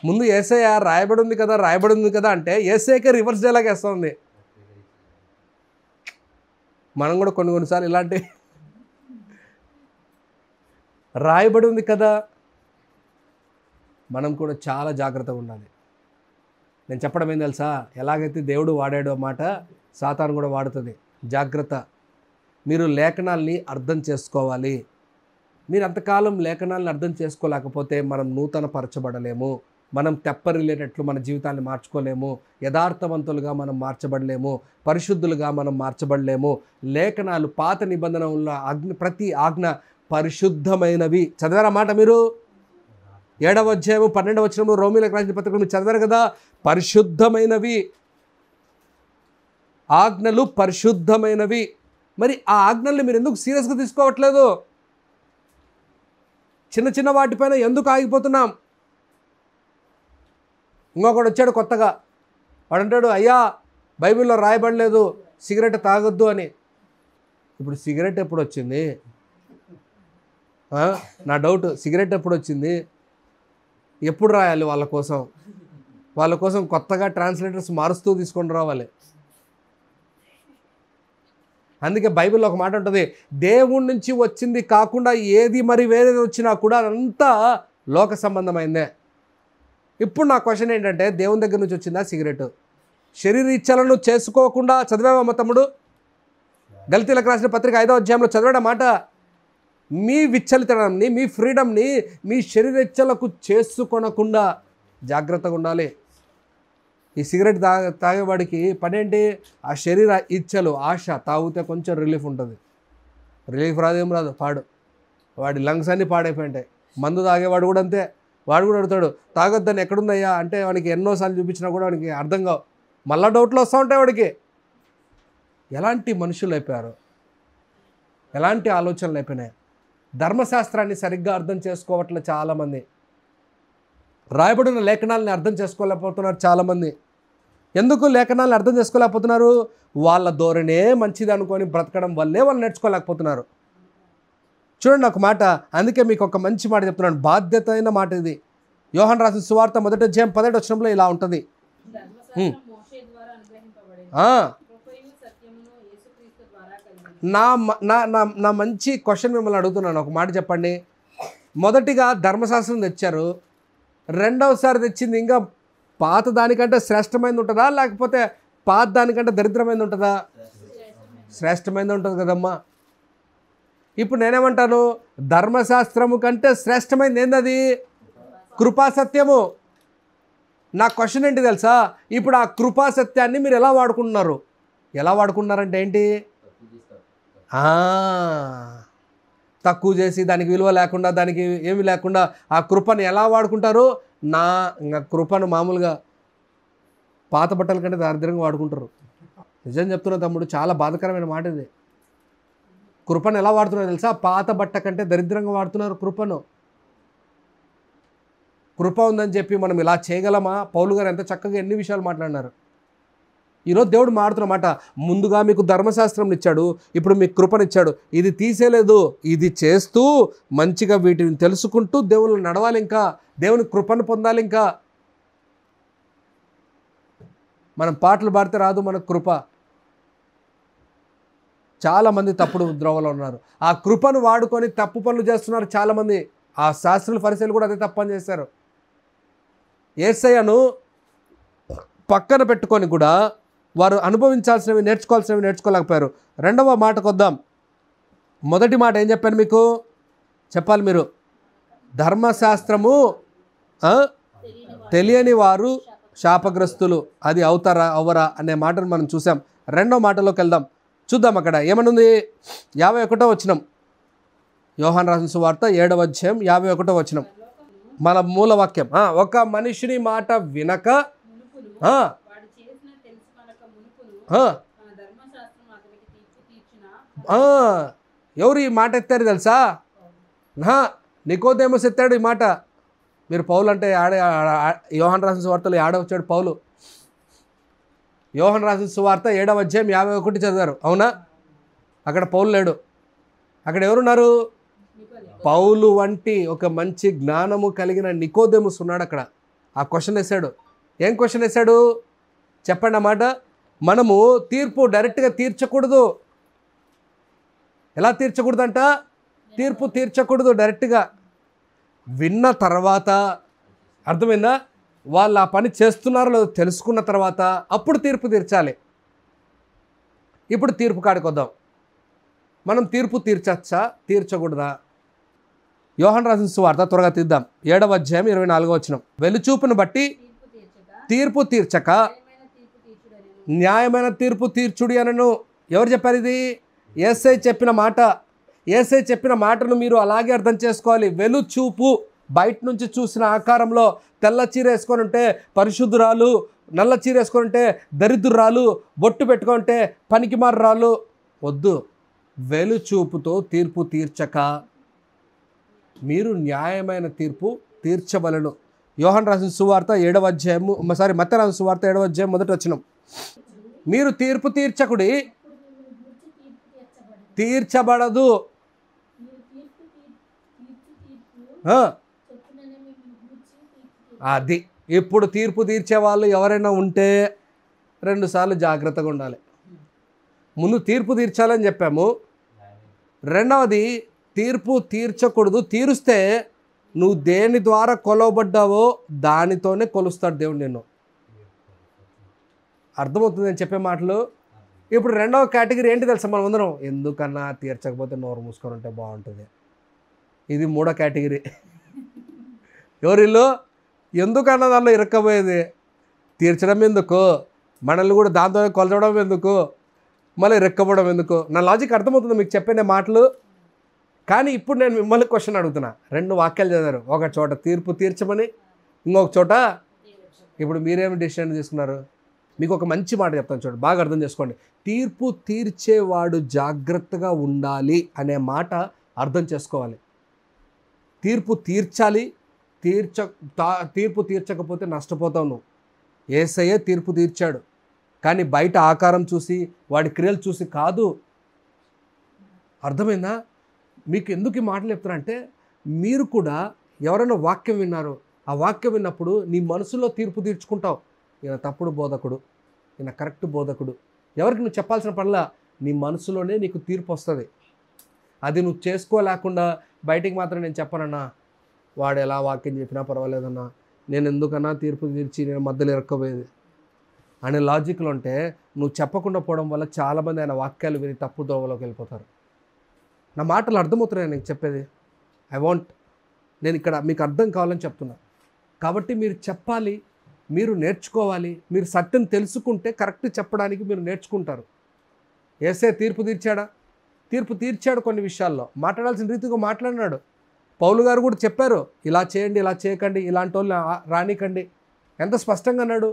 A: ముందు యేసయ్య రాయబడి ఉంది కదా, రాయబడి ఉంది కదా అంటే యేసయ్యకే రివర్స్ డైలాగ్ వేస్తుంది. మనం కూడా కొన్నిసార్లు ఇలాంటి రాయబడి ఉంది కదా, మనం కూడా చాలా జాగ్రత్తగా ఉండాలి. నేను చెప్పడం ఏం తెలుసా? ఎలాగైతే దేవుడు వాడాడో మాట సాతాను కూడా వాడుతుంది. జాగ్రత్త. మీరు లేఖనాల్ని అర్థం చేసుకోవాలి. మీరు అంతకాలం లేఖనాలను అర్థం చేసుకోలేకపోతే మనం నూతన పరచబడలేము. మనం తెప్పరిల్లేటట్లు మన జీవితాన్ని మార్చుకోలేము. యథార్థవంతులుగా మనం మార్చబడలేము. పరిశుద్ధులుగా మనం మార్చబడలేము. లేఖనాలు పాత నిబంధనల ప్రతి ఆజ్ఞ పరిశుద్ధమైనవి. చదివారా మాట మీరు? 7వ అధ్యాయము 12వ వచనము రోమీయులకు రాసిన పత్రికలు మీరు చదివారు కదా. పరిశుద్ధమైనవి ఆజ్ఞలు, పరిశుద్ధమైనవి. మరి ఆ ఆజ్ఞల్ని మీరు ఎందుకు సీరియస్గా తీసుకోవట్లేదు? చిన్న చిన్న వాటిపైన ఎందుకు ఆగిపోతున్నాం? ఇంకొకడు వచ్చాడు కొత్తగా. వాడు అంటాడు, అయ్యా బైబిల్లో రాయబడలేదు సిగరెట్ తాగొద్దు అని. ఇప్పుడు సిగరెట్ ఎప్పుడు వచ్చింది? నా డౌట్, సిగరెట్ ఎప్పుడు వచ్చింది? ఎప్పుడు రాయాలి? వాళ్ళ కోసం కొత్తగా ట్రాన్స్లేటర్స్ మారుస్తూ తీసుకొని రావాలి. అందుకే బైబిల్లో ఒక మాట ఉంటుంది, దేవుడి నుంచి వచ్చింది కాకుండా ఏది మరి వేరేది వచ్చినా కూడా అదంతా లోక సంబంధమైందే. ఇప్పుడు నా క్వశ్చన్ ఏంటంటే, దేవుని దగ్గర నుంచి వచ్చిందా సిగరెట్? శరీర ఇచ్చలను చేసుకోకుండా చదివామా తమ్ముడు? గలతీలకు రాసిన పత్రిక 5వ అధ్యాయంలో చదివాడు మాట. మీ విచ్చలితనాన్ని, మీ ఫ్రీడమ్ని మీ శరీర ఇచ్చలకు చేసుకొనకుండా జాగ్రత్తగా ఉండాలి. ఈ సిగరెట్ తాగేవాడికి పనేంటి? ఆ శరీర ఇచ్చలు, ఆశ. తాగితే కొంచెం రిలీఫ్ ఉంటుంది. రిలీఫ్ రాదేం రాదు, పాడు. వాడి లంగ్స్ అన్నీ పాడైపోయింటాయి. మందు తాగేవాడు కూడా అంతే. వాడు కూడా అడుగుతాడు, తాగొద్దని ఎక్కడుందయ్యా అంటే వానికి ఎన్నోసార్లు చూపించినా కూడా వాడికి అర్థం కావు. మళ్ళీ డౌట్లు వస్తూ ఉంటాయి వాడికి. ఎలాంటి మనుషులు అయిపోయారు, ఎలాంటి ఆలోచనలు అయిపోయినాయి. ధర్మశాస్త్రాన్ని సరిగ్గా అర్థం చేసుకోవట్లే చాలామంది. రాయబడిన లేఖనాలని అర్థం చేసుకోలేకపోతున్నారు చాలామంది. ఎందుకు లేఖనాలను అర్థం చేసుకోలేకపోతున్నారు? వాళ్ళ ధోరణే మంచిది అనుకొని బ్రతకడం వల్లే వాళ్ళు నేర్చుకోలేకపోతున్నారు. చూడండి ఒక మాట, అందుకే మీకు ఒక మంచి మాట చెప్తున్నాను, బాధ్యత అయిన మాట ఇది. యోహాను రాసిన సువార్త 1:17 ఇలా ఉంటుంది. నా మంచి క్వశ్చన్ మిమ్మల్ని అడుగుతున్నాను, ఒక మాట చెప్పండి. మొదటిగా ధర్మశాస్త్రం తెచ్చారు, రెండవసారి తెచ్చింది ఇంకా పాత దానికంటే శ్రేష్టమైనది ఉంటుందా, లేకపోతే పాత దానికంటే దరిద్రమైనది ఉంటుందా? శ్రేష్టమైనది ఉంటుంది కదమ్మా. ఇప్పుడు నేనేమంటాను, ధర్మశాస్త్రము కంటే శ్రేష్టమైనది ఏందది? కృపాసత్యము. నా క్వశ్చన్ ఏంటి తెలుసా, ఇప్పుడు ఆ కృపాసత్యాన్ని మీరు ఎలా వాడుకుంటున్నారు? ఎలా వాడుకుంటున్నారంటే ఏంటి? తక్కువ చేసి దానికి విలువ లేకుండా, దానికి ఏమి లేకుండా ఆ కృపను ఎలా వాడుకుంటారు? ఇంకా కృపను మామూలుగా పాత బట్టల కంటే దారిద్రంగా వాడుకుంటారు. నిజం చెప్తున్నా తమ్ముడు, చాలా బాధాకరమైన మాట ఇది. కృపను ఎలా వాడుతున్నారు తెలుసా? పాత బట్ట కంటే దరిద్రంగా వాడుతున్నారు కృపను. కృప ఉందని చెప్పి మనం ఇలా చేయగలమా? పౌలు గారు ఎంత చక్కగా ఎన్ని విషయాలు మాట్లాడినారు. ఈరోజు దేవుడు మాట్లాడుతున్నమాట, ముందుగా మీకు ధర్మశాస్త్రం ఇచ్చాడు, ఇప్పుడు మీకు కృపనిచ్చాడు. ఇది తీసేలేదు, ఇది చేస్తూ మంచిగా వీటిని తెలుసుకుంటూ దేవుని నడవాలి, ఇంకా దేవుని కృపను పొందాలి. ఇంకా మనం పాటలు పాడితే రాదు మనకు కృప. చాలామంది తప్పుడు ద్రోవలో ఉన్నారు. ఆ కృపను వాడుకొని తప్పు పనులు చేస్తున్నారు చాలామంది. ఆ శాస్త్రులు ఫరిసీయులు కూడా అదే తప్పని చేశారు. యేసయ్యను పక్కన పెట్టుకొని కూడా వారు అనుభవించాల్సినవి నేర్చుకోవాల్సినవి నేర్చుకోలేకపోయారు. రెండవ మాటకు వద్దాం. మొదటి మాట ఏం చెప్పాను మీకు? చెప్పాలి మీరు. ధర్మశాస్త్రము తెలియని వారు శాపగ్రస్తులు, అది అవుతారా అవ్వరా అనే మాటను మనం చూసాం. రెండవ మాటలోకి వెళ్దాం, చూద్దాం. అక్కడ ఏమనుంది? 51వ వచనం, యోహాను రాసిన సువార్త 7:51 వచనం, మన మూల వాక్యం. ఒక మనిషిని మాట వినక ఎవరు ఈ మాట ఎత్తారు తెలుసా? నికోదేమస్ ఎత్తాడు ఈ మాట. మీరు పౌలు అంటే యోహాను రాసిన సువార్తలో వచ్చాడు పౌలు. యోహాను రాసిన సువార్త 7:51 చదివారు, అవునా? అక్కడ పౌలు లేడు. అక్కడ ఎవరున్నారు? పౌలు వంటి ఒక మంచి జ్ఞానము కలిగిన నికోదేమస్ ఉన్నాడు అక్కడ. ఆ క్వశ్చన్ వేశాడు. ఏం క్వశ్చన్ వేశాడు చెప్పండి అన్నమాట. మనము తీర్పు డైరెక్ట్గా తీర్చకూడదు. ఎలా తీర్చకూడదంట? తీర్పు తీర్చకూడదు డైరెక్ట్గా. విన్న తర్వాత, అర్థమైందా? వాళ్ళు ఆ పని చేస్తున్నారో లేదో తెలుసుకున్న తర్వాత అప్పుడు తీర్పు తీర్చాలి. ఇప్పుడు తీర్పు కాడికి వద్దాం. మనం తీర్పు తీర్చచ్చా, తీర్చకూడదా? యోహాను రాసిన సువార్త త్వరగా తీద్దాం. 7:24 వచనం, వెలుచూపును బట్టి తీర్పు తీర్చక న్యాయమైన తీర్పు తీర్చుడి అనను. ఎవరు చెప్పారు ఇది? యేసయ్య చెప్పిన మాట. యేసయ్య చెప్పిన మాటను మీరు అలాగే అర్థం చేసుకోవాలి. వెలుచూపు, బయట నుంచి చూసిన ఆకారంలో తెల్ల చీర వేసుకొని ఉంటే పరిశుద్ధురాలు, నల్ల చీర వేసుకొని ఉంటే దరిద్రురాలు, బొట్టు పెట్టుకుంటే పనికిమారురాలు వద్దు. వెలుచూపుతో తీర్పు తీర్చక మీరు న్యాయమైన తీర్పు తీర్చవలెను. యోహాను రాసిన సువార్త 7వ మత్తయి రాసిన సువార్త 7వ మొదటి వచనం, మీరు తీర్పు తీర్చకుడి, తీర్చబడదు. అది ఇప్పుడు తీర్పు తీర్చే వాళ్ళు ఎవరైనా ఉంటే 2 సార్లు జాగ్రత్తగా ఉండాలి. ముందు తీర్పు తీర్చాలని చెప్పాము, రెండవది తీర్పు తీర్చకూడదు. తీరుస్తే నువ్వు దేని ద్వారా కొలవబడ్డావో దానితోనే కొలుస్తాడు దేవుడు నిన్ను. అర్థమవుతుంది నేను చెప్పే మాటలు. ఇప్పుడు రెండవ కేటగిరీ ఏంటి తెలుసా? మనం అందరం ఎందుకన్నా తీర్చకపోతే నోరు మూసుకొని ఉంటే బాగుంటుంది. ఇది మూడో కేటగిరీ. ఎవరిల్లు? ఎందుకన్నా దానిలో ఇరక్కపోయేది. తీర్చడం ఎందుకు, మనల్ని కూడా దాంతో కొలచడం ఎందుకు, మళ్ళీ ఇరక్కపోవడం ఎందుకు? నా లాజిక్ అర్థమవుతుంది మీకు చెప్పిన మాటలు. కానీ ఇప్పుడు నేను మిమ్మల్ని క్వశ్చన్ అడుగుతున్నా. 2 వాక్యాలు చదివారు, ఒక చోట తీర్పు తీర్చమని, ఇంకొక చోట. ఇప్పుడు మీరేమి డిసిషన్ తీసుకున్నారు? మీకు ఒక మంచి మాట చెప్తాను చూడండి, బాగా అర్థం చేసుకోండి. తీర్పు తీర్చేవాడు జాగ్రత్తగా ఉండాలి అనే మాట అర్థం చేసుకోవాలి. తీర్పు తీర్చాలి. తీర్పు తీర్చకపోతే నష్టపోతావు నువ్వు. యేసయ్యే తీర్పు తీర్చాడు, కానీ బయట ఆకారం చూసి వాడి క్రియలు చూసి కాదు. అర్థమైందా? మీకు ఎందుకు ఈ మాటలు చెప్తారంటే, మీరు కూడా ఎవరైనా వాక్యం విన్నారు, ఆ వాక్యం విన్నప్పుడు నీ మనసులో తీర్పు తీర్చుకుంటావు. ఈయన తప్పుడు బోధకుడు, ఈయన కరెక్ట్ బోధకుడు. ఎవరికి నువ్వు చెప్పాల్సిన పనిలా, నీ మనసులోనే నీకు తీర్పు వస్తుంది. అది నువ్వు చేసుకోలేకుండా బయటికి మాత్రం నేను చెప్పనన్నా, వాడు ఎలా వాక్యం చెప్పినా పర్వాలేదన్నా, నేను ఎందుకన్నా తీర్పు తీర్చి నేను మధ్యలో ఇరక్కపోయేది అనే లాజిక్లో ఉంటే, నువ్వు చెప్పకుండా పోవడం వల్ల చాలామంది ఆయన వాక్యాలు విని తప్పు దోవలోకి వెళ్ళిపోతారు. నా మాటలు అర్థమవుతున్నాయి నేను చెప్పేది. నేను ఇక్కడ మీకు అర్థం కావాలని చెప్తున్నా. కాబట్టి మీరు చెప్పాలి, మీరు నేర్చుకోవాలి. మీరు సత్యం తెలుసుకుంటే కరెక్ట్ చెప్పడానికి మీరు నేర్చుకుంటారు. యేసే తీర్పు తీర్చాడా? తీర్పు తీర్చాడు. కొన్ని విషయాల్లో మాట్లాడాల్సిన రీతిగా మాట్లాడినాడు. పౌలు గారు కూడా చెప్పారు, ఇలా చేయండి, ఇలా చేయకండి, ఇలాంటి వాళ్ళు రానికండి. ఎంత స్పష్టంగా అన్నాడు.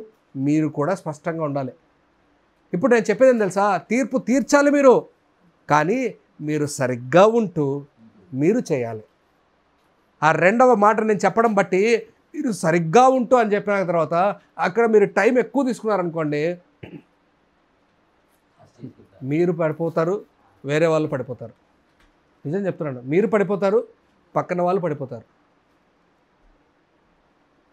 A: మీరు కూడా స్పష్టంగా ఉండాలి. ఇప్పుడు నేను చెప్పేది ఏం తెలుసా? తీర్పు తీర్చాలి మీరు, కానీ మీరు సరిగ్గా ఉంటూ మీరు చేయాలి. ఆ రెండవ మాట నేను చెప్పడం బట్టి, మీరు సరిగ్గా ఉంటూ అని చెప్పిన తర్వాత అక్కడ మీరు టైం ఎక్కువ తీసుకున్నారనుకోండి, మీరు పడిపోతారు, వేరే వాళ్ళు పడిపోతారు. నిజం చెప్తున్నాను, మీరు పడిపోతారు, పక్కన వాళ్ళు పడిపోతారు.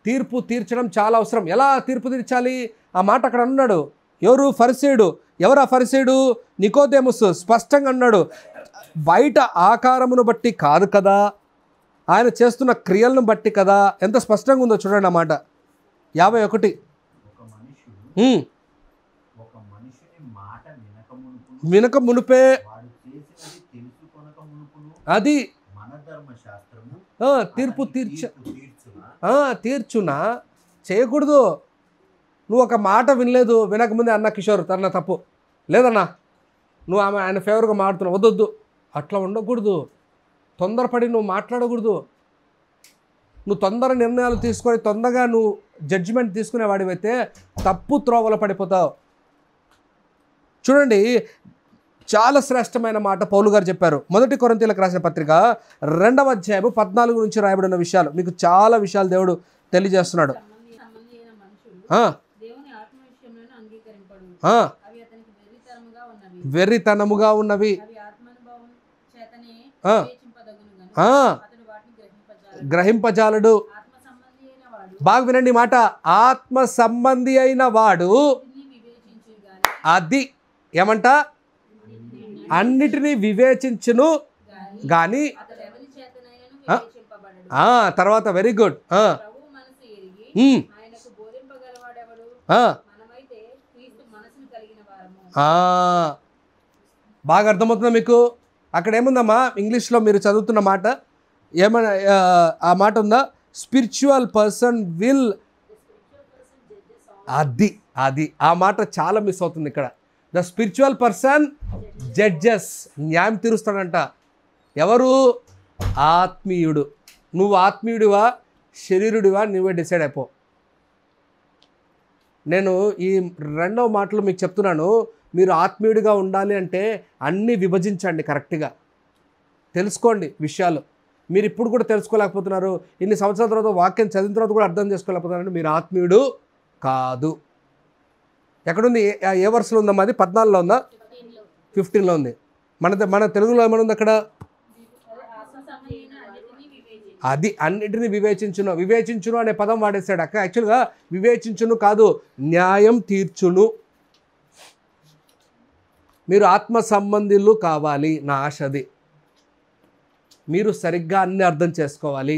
A: తీర్పు తీర్చడం చాలా అవసరం. ఎలా తీర్పు తీర్చాలి? ఆ మాట అక్కడ అన్నాడు. ఎవరు? ఫరిసేయుడు. ఎవరు ఆ ఫరిసేయుడు? నికోదేముస్. స్పష్టంగా అన్నాడు, బయట ఆకారమును బట్టి కాదు కదా, ఆయన చేస్తున్న క్రియలను బట్టి కదా. ఎంత స్పష్టంగా ఉందో చూడండి ఆ మాట. 51. వినక మునుపే అది తీర్పు తీర్చునా చేయకూడదు. నువ్వు ఒక మాట వినలేదు, వినకముందే అన్న కిషోర్ తన తప్పు లేదన్నా, నువ్వు ఆయన ఫేవర్గా మాట్లాడుతున్నావు, వద్దొద్దు, అట్లా ఉండకూడదు. తొందరపడి నువ్వు మాట్లాడకూడదు. నువ్వు తొందర నిర్ణయాలు తీసుకొని తొందరగా నువ్వు జడ్జిమెంట్ తీసుకునేవాడివైతే తప్పు త్రోవలో పడిపోతావు. చూడండి, చాలా శ్రేష్టమైన మాట పౌలు గారు చెప్పారు. 1 కొరింథీయులకు రాసిన పత్రిక 2వ అధ్యాయము 14 నుంచి రాయబడిన విషయాలు. మీకు చాలా విషయాలు దేవుడు తెలియజేస్తున్నాడు. వెర్రితనముగా ఉన్నవి, గ్రహింపజాలడు. బాగా వినండి మాట. ఆత్మ సంబంధి అయిన వాడు అది ఏమంట? అన్నిటినీ వివేచించును గాని. తర్వాత వెరీ గుడ్. బాగా అర్థమవుతుందా మీకు? అక్కడ ఏముందమ్మా ఇంగ్లీష్లో మీరు చదువుతున్న మాట? ఏమన్నా ఆ మాట ఉందా? Spiritual person will. అది ఆ మాట చాలా మిస్ అవుతుంది ఇక్కడ. ద స్పిరిచువల్ పర్సన్ జడ్జెస్, న్యాయం తీరుస్తాడంట. ఎవరు? ఆత్మీయుడు. నువ్వు ఆత్మీయుడివా శరీరుడివా నువ్వే డిసైడ్ అయిపో. నేను ఈ రెండవ మాటలు మీకు చెప్తున్నాను. మీరు ఆత్మీయుడిగా ఉండాలి అంటే అన్నీ విభజించండి, కరెక్ట్గా తెలుసుకోండి విషయాలు. మీరు ఇప్పుడు కూడా తెలుసుకోలేకపోతున్నారు, ఇన్ని సంవత్సరాల తర్వాత వాక్యం చదివిన తర్వాత కూడా అర్థం చేసుకోలేకపోతున్నారంటే మీరు ఆత్మీయుడు కాదు. ఎక్కడుంది? ఏ వర్స్లో ఉందమ్మా? అది 14లో ఉందా? 15లో ఉంది. మన తెలుగులో ఏమనుంది అక్కడ? అది అన్నిటినీ వివేచించును అనే పదం వాడేశాడు అక్క. యాక్చువల్గా వివేచించును కాదు, న్యాయం తీర్చును. మీరు ఆత్మ సంబంధులు కావాలి. నా ఆశది మీరు సరిగ్గా అన్నీ అర్థం చేసుకోవాలి.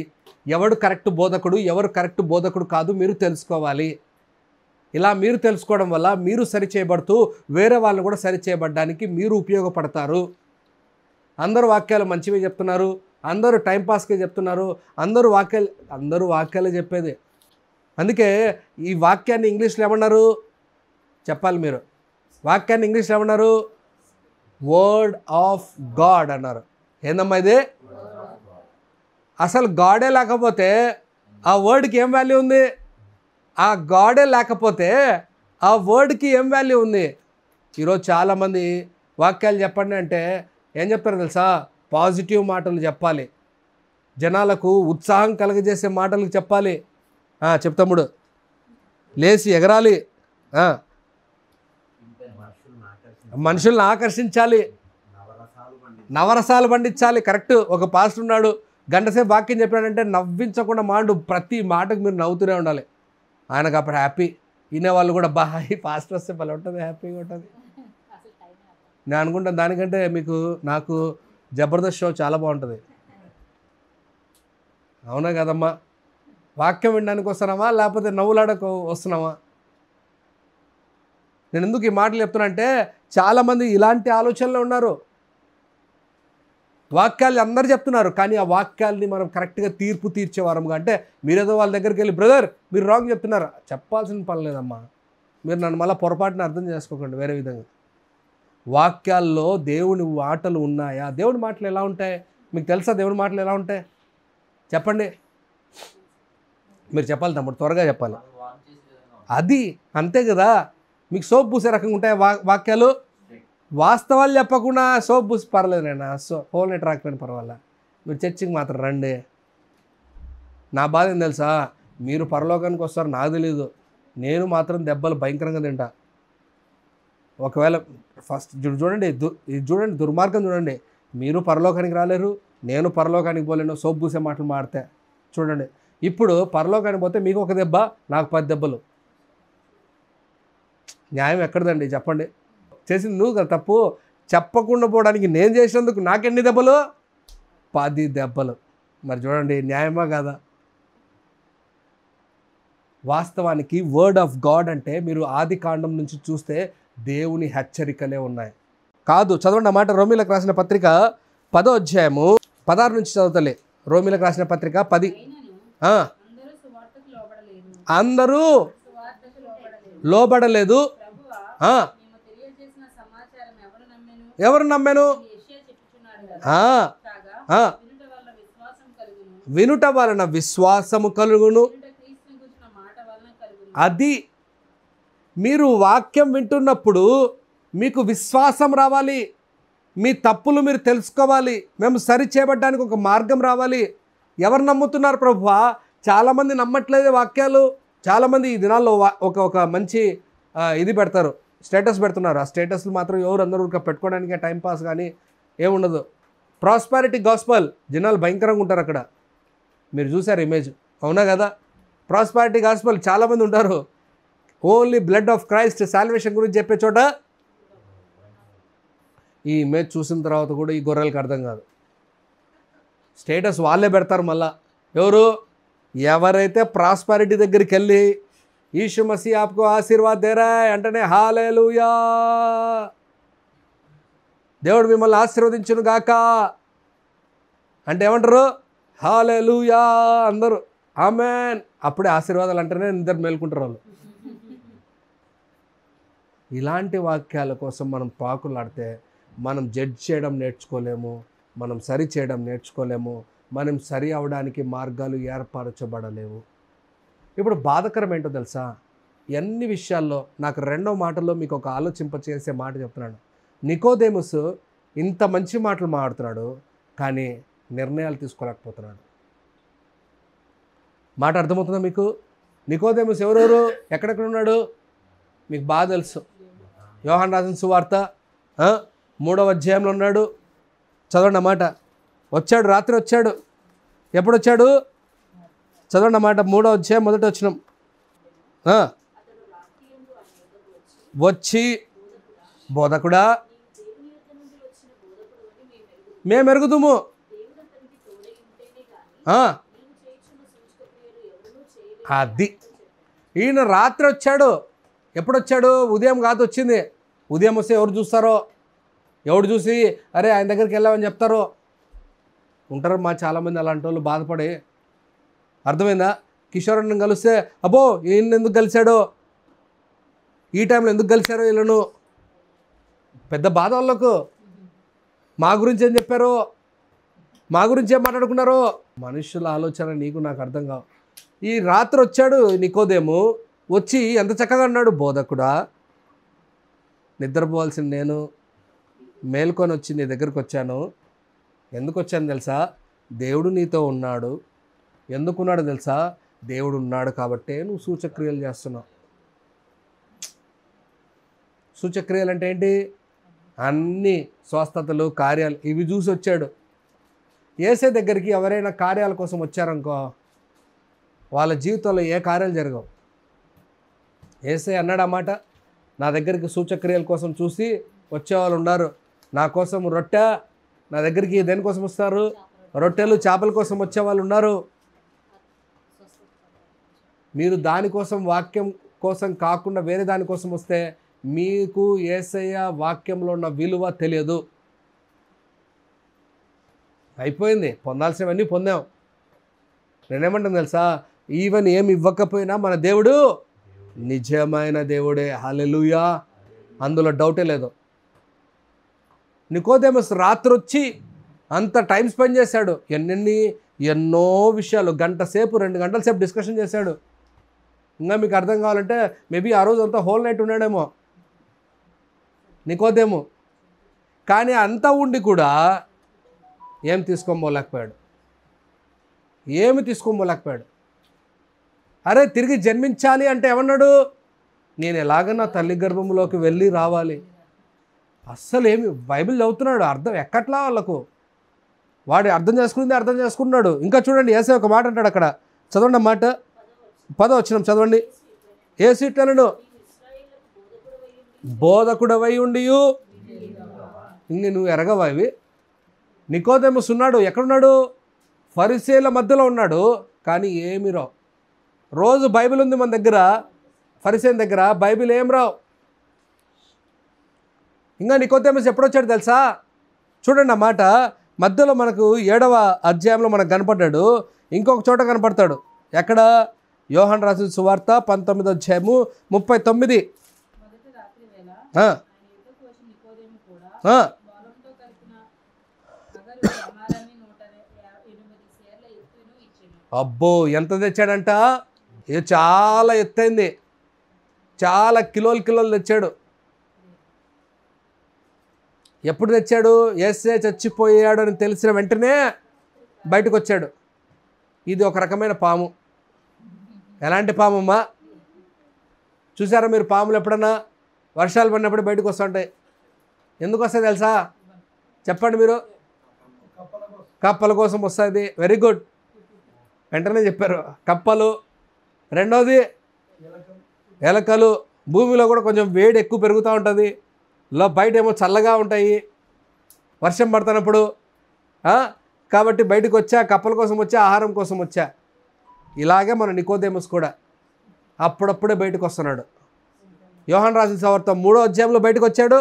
A: ఎవడు కరెక్ట్ బోధకుడు, ఎవరు కరెక్ట్ బోధకుడు కాదు మీరు తెలుసుకోవాలి. ఇలా మీరు తెలుసుకోవడం వల్ల మీరు సరి చేయబడుతూ వేరే వాళ్ళని కూడా సరి చేయబడడానికి మీరు ఉపయోగపడతారు. అందరూ వాక్యాలు మంచివే చెప్తున్నారు, అందరూ టైంపాస్కే చెప్తున్నారు, అందరూ వాక్యాలే చెప్పేది. అందుకే ఈ వాక్యాన్ని ఇంగ్లీష్లో ఏమన్నారు చెప్పాలి మీరు? వాక్యాన్ని ఇంగ్లీష్లో ఏమన్నారు? వర్డ్ ఆఫ్ గాడ్ అన్నారు. ఏందమ్మా ఇది? అసలు గాడే లేకపోతే ఆ వర్డ్కి ఏం వాల్యూ ఉంది? ఆ గాడే లేకపోతే ఆ వర్డ్కి ఏం వాల్యూ ఉంది? ఈరోజు చాలామంది వాక్యాలు చెప్పండి అంటే ఏం చెప్తారు తెలుసా? పాజిటివ్ మాటలు చెప్పాలి, జనాలకు ఉత్సాహం కలగజేసే మాటలు చెప్పాలి. చెప్తాముడు లేచి ఎగరాలి, మనుషుల్ని ఆకర్షించాలి, నవరసాలు పండించాలి. కరెక్ట్. ఒక పాస్టర్ ఉన్నాడు, గంటసేపు వాక్యం చెప్పాడంటే నవ్వించకుండా మాండు, ప్రతి మాటకు మీరు నవ్వుతూనే ఉండాలి. ఆయనకు అప్పుడు హ్యాపీ, వినేవాళ్ళు కూడా ఈ పాస్టర్ వస్తే పలు ఉంటుంది, హ్యాపీగా ఉంటుంది. నేను అనుకుంటాను దానికంటే నాకు జబర్దస్త్ షో చాలా బాగుంటుంది. అవునా కదమ్మా? వాక్యం వినడానికి వస్తున్నామా లేకపోతే నవ్వులాడకు వస్తున్నామా? నేను ఎందుకు ఈ మాటలు చెప్తున్నా అంటే చాలామంది ఇలాంటి ఆలోచనలో ఉన్నారు. వాక్యాలు అందరూ చెప్తున్నారు, కానీ ఆ వాక్యాలని మనం కరెక్ట్గా తీర్పు తీర్చేవారముగా. అంటే మీరేదో వాళ్ళ దగ్గరికి వెళ్ళి బ్రదర్ మీరు రాంగ్ చెప్తున్నారు, చెప్పాల్సిన పని లేదమ్మా. మీరు నన్ను మళ్ళీ పొరపాటున అర్థం చేసుకోకండి వేరే విధంగా. వాక్యాల్లో దేవుని మాటలు ఉన్నాయా? దేవుని మాటలు ఎలా ఉంటాయి మీకు తెలుసా? దేవుని మాటలు ఎలా ఉంటాయి చెప్పండి. మీరు చెప్పాలి తమ్ముడు, త్వరగా చెప్పాలి. అది అంతే కదా. మీకు సోప్ పూసే రకంగా ఉంటాయి వాక్యాలు. వాస్తవాలు చెప్పకుండా సోప్ పూసి పర్లేదు, నేను హోల్ నెట్ రాకపోయినా పర్వాలేదు, మీరు చర్చికి మాత్రం రండి. నా బాధ ఏం తెలుసా? మీరు పరలోకానికి వస్తారు నాకు తెలీదు, నేను మాత్రం దెబ్బలు భయంకరంగా తింటా. ఒకవేళ ఫస్ట్ చూడండి, ఇది చూడండి, దుర్మార్గం చూడండి. మీరు పరలోకానికి రాలేరు, నేను పరలోకానికి పోలేను సోప్ పూసే మాటలు మాడితే. చూడండి, ఇప్పుడు పరలోకానికి పోతే మీకు ఒక దెబ్బ, నాకు 10 దెబ్బలు. న్యాయం ఎక్కడదండి చెప్పండి? చేసింది నువ్వు కదా తప్పు, చెప్పకుండా పోవడానికి నేను చేసినందుకు నాకెన్ని దెబ్బలు? 10 దెబ్బలు. మరి చూడండి న్యాయమా కాదా? వాస్తవానికి వర్డ్ ఆఫ్ గాడ్ అంటే మీరు ఆది కాండం నుంచి చూస్తే దేవుని హెచ్చరికలే ఉన్నాయి. కాదు, చదవండి ఆ మాట. రోమీలకు రాసిన పత్రిక 10వ అధ్యాయము 16 నుంచి చదువుతలే. రోమీలకు రాసిన పత్రిక 10. అందరూ లోబడలేదు. ఎవరు నమ్మాను? వినుట వలన విశ్వాసము కలుగును. అది మీరు వాక్యం వింటున్నప్పుడు మీకు విశ్వాసం రావాలి, మీ తప్పులు మీరు తెలుసుకోవాలి, మేము సరి చేయబడ్డానికి ఒక మార్గం రావాలి. ఎవరు నమ్ముతున్నారు ప్రభువా? చాలామంది నమ్మట్లేదు వాక్యాలు. చాలామంది ఈ దినాల్లో ఒక మంచి ఇది పెడతారు, స్టేటస్ పెడుతున్నారు. ఆ స్టేటస్లు మాత్రం ఎవరు అందరూ పెట్టుకోవడానికి టైంపాస్ కానీ ఏముండదు. ప్రాస్పారిటీ గాస్పల్, జనాలు భయంకరంగా ఉంటారు అక్కడ. మీరు చూసారు ఇమేజ్, అవునా కదా? ప్రాస్పారిటీ గాస్పల్ చాలామంది ఉంటారు. Only blood of Christ salvation గురించి చెప్పే చోట ఈ ఇమేజ్ చూసిన తర్వాత కూడా ఈ గొర్రెలకు అర్థం కాదు. స్టేటస్ వాళ్ళే పెడతారు మళ్ళా. ఎవరైతే ప్రాస్పారిటీ దగ్గరికి వెళ్ళి యీశు మసీహ్ ఆప్కో ఆశీర్వాద్ దేరా అంటేనే హల్లెలూయా, దేవుడు మిమ్మల్ని ఆశీర్వదించును గాక అంటే ఏమంటారు? హల్లెలూయా అందరూ ఆమేన్. అప్పుడే ఆశీర్వాదాలు అంటేనే నిద్ర మేల్కుంటారు వాళ్ళు. ఇలాంటి వాక్యాల కోసం మనం పాకులాడితే మనం జడ్జ్ చేయడం నేర్చుకోలేము, మనం సరి చేయడం నేర్చుకోలేము, మనం సరి అవడానికి మార్గాలు ఏర్పరచబడలేవు. ఇప్పుడు బాధకరం ఏంటో తెలుసా? ఎన్ని విషయాల్లో నాకు 2వ మాటలో మీకు ఒక ఆలోచింపచేసే మాట చెప్తున్నాను. నికోదేముస్ ఇంత మంచి మాటలు మాట్లాడుతున్నాడు, కానీ నిర్ణయాలు తీసుకోలేకపోతున్నాడు. మాట అర్థమవుతుందా మీకు? నికోదేముస్ ఎవరెవరు, ఎక్కడెక్కడ ఉన్నాడు మీకు బాగా తెలుసు. యోహాను రాసిన సువార్త 3వ అధ్యాయంలో ఉన్నాడు. చదవండి అన్నమాట. వచ్చాడు, రాత్రి వచ్చాడు. ఎప్పుడు వచ్చాడు? చదవండి అన్నమాట. 3వ అధ్యాయం 1వ వచనం. వచ్చి బోధకుడా మేము ఎరుగుదుము. అది ఈయన రాత్రి వచ్చాడు. ఎప్పుడు వచ్చాడు? ఉదయం కాదు వచ్చింది. ఉదయం వస్తే ఎవరు చూస్తారో, ఎవడు చూసి అరే ఆయన దగ్గరికి వెళ్ళామని చెప్తారో ఉంటారు. మా చాలామంది అలాంటి వాళ్ళు బాధపడి, అర్థమైందా? కిషోర్ని కలిస్తే అబ్బో ఈయన ఎందుకు కలిశాడో, ఈ టైంలో ఎందుకు కలిశారో వీళ్ళను, పెద్ద బాధ వాళ్ళకు. మా గురించి ఏం చెప్పారో, మా గురించి ఏం మాట్లాడుకున్నారో. మనుషుల ఆలోచన నీకు నాకు అర్థం కావు. ఈ రాత్రి వచ్చాడు నికోదేము, వచ్చి ఎంత చక్కగా అన్నాడు, బోధకుడా నిద్రపోవాల్సింది నేను, మేల్కొని వచ్చి నీ దగ్గరికి వచ్చాను, ఎందుకు వచ్చాను తెలుసా? దేవుడు నీతో ఉన్నాడు. ఎందుకున్నాడు తెలుసా? దేవుడు ఉన్నాడు కాబట్టే నువ్వు సూచక్రియలు చేస్తున్నావు. సూచక్రియలు అంటే ఏంటి? అన్ని స్వస్థతలు, కార్యాలు ఇవి చూసి వచ్చాడు. యేసే దగ్గరికి ఎవరైనా కార్యాల కోసం వచ్చారనుకో, వాళ్ళ జీవితంలో ఏ కార్యాలు జరగవు. యేసే అన్నాడు అన్నమాట, నా దగ్గరికి సూచక్రియల కోసం చూసి వచ్చేవాళ్ళు ఉన్నారు. నా కోసం రొట్టె, నా దగ్గరికి దేనికోసం వస్తారు? రొట్టెలు, చేపల కోసం వచ్చేవాళ్ళు ఉన్నారు. మీరు దానికోసం, వాక్యం కోసం కాకుండా వేరే దానికోసం వస్తే మీకు యేసయ్య వాక్యంలో ఉన్న విలువ తెలియదు. అయిపోయింది, పొందాల్సినవన్నీ పొందాం. నేనేమంటాను తెలుసా? ఈవెన్ ఏమి ఇవ్వకపోయినా మన దేవుడు నిజమైన దేవుడే. హల్లెలూయా, అందులో డౌటే లేదు. నికోదేమస్ రాత్రి వచ్చి అంత టైం స్పెండ్ చేశాడు. ఎన్నో విషయాలు, గంట సేపు 2 గంటల సేపు డిస్కషన్ చేశాడు. ఇంకా మీకు అర్థం కావాలంటే మేబీ ఆ రోజు అంతా హోల్ నైట్ ఉన్నాడేమో నికోదేము. కానీ అంతా ఉండి కూడా ఏం తీసుకోలేకపోయాడు. అరే తిరిగి జన్మించాలి అంటే ఏమన్నాడు? నేను ఎలాగ నా తల్లి గర్భంలోకి వెళ్ళి రావాలి. అస్సలు ఏమి బైబిల్ చదువుతున్నాడు, అర్థం ఎక్కట్లా వాళ్ళకు. వాడు అర్థం చేసుకున్నాడు. ఇంకా చూడండి, యేసయ్య ఒక మాట అంటాడు అక్కడ. చదవండి మాట, 10వ వచనం చదవండి. యేసు ఇట్లనెను, బోధకుడవై ఉండియు ఇంక నువ్వు ఎరగవా ఇవి? నికోదేమస్ ఉన్నాడు, ఎక్కడున్నాడు? ఫరిసేయుల మధ్యలో ఉన్నాడు. కానీ ఏమి రావు. రోజు బైబిల్ ఉంది మన దగ్గర, ఫరిసేయుల దగ్గర బైబిల్ ఏం రావు. ఇంకా నికోదేమస్ ఎప్పుడొచ్చాడు తెలుసా? చూడండి ఆ మాట, మధ్యలో మనకు 7వ అధ్యాయంలో మనకు కనపడ్డాడు. ఇంకొక చోట కనపడతాడు. ఎక్కడ? యోహాను రాసిన సువార్త 19వ అధ్యాయము 39. అబ్బో, ఎంత తెచ్చాడంట? ఇది చాలా ఎత్తైంది, చాలా కిలోలు తెచ్చాడు. ఎప్పుడు తెచ్చాడు? యేసే చచ్చిపోయాడు అని తెలిసిన వెంటనే బయటకు వచ్చాడు. ఇది ఒక రకమైన పాము. ఎలాంటి పాము అమ్మా? చూసారా మీరు పాములు? ఎప్పుడన్నా వర్షాలు పడినప్పుడు బయటకు వస్తుంటాయి. ఎందుకు వస్తాయి తెలుసా? చెప్పండి మీరు. కప్పల కోసం వస్తుంది. వెరీ గుడ్, వెంటనే చెప్పారు. కప్పలు. రెండోది ఎలకలు. భూమిలో కూడా కొంచెం వేడి ఎక్కువ పెరుగుతూ ఉంటుంది, బయట ఏమో చల్లగా ఉంటాయి వర్షం పడుతున్నప్పుడు. కాబట్టి బయటకు వచ్చా, కప్పల కోసం వచ్చా, ఆహారం కోసం వచ్చా. ఇలాగే మన నికోదేమస్ కూడా అప్పుడప్పుడే బయటకు వస్తున్నాడు. యోహాను రాసిన సువార్త 3వ అధ్యాయంలో బయటకు వచ్చాడు.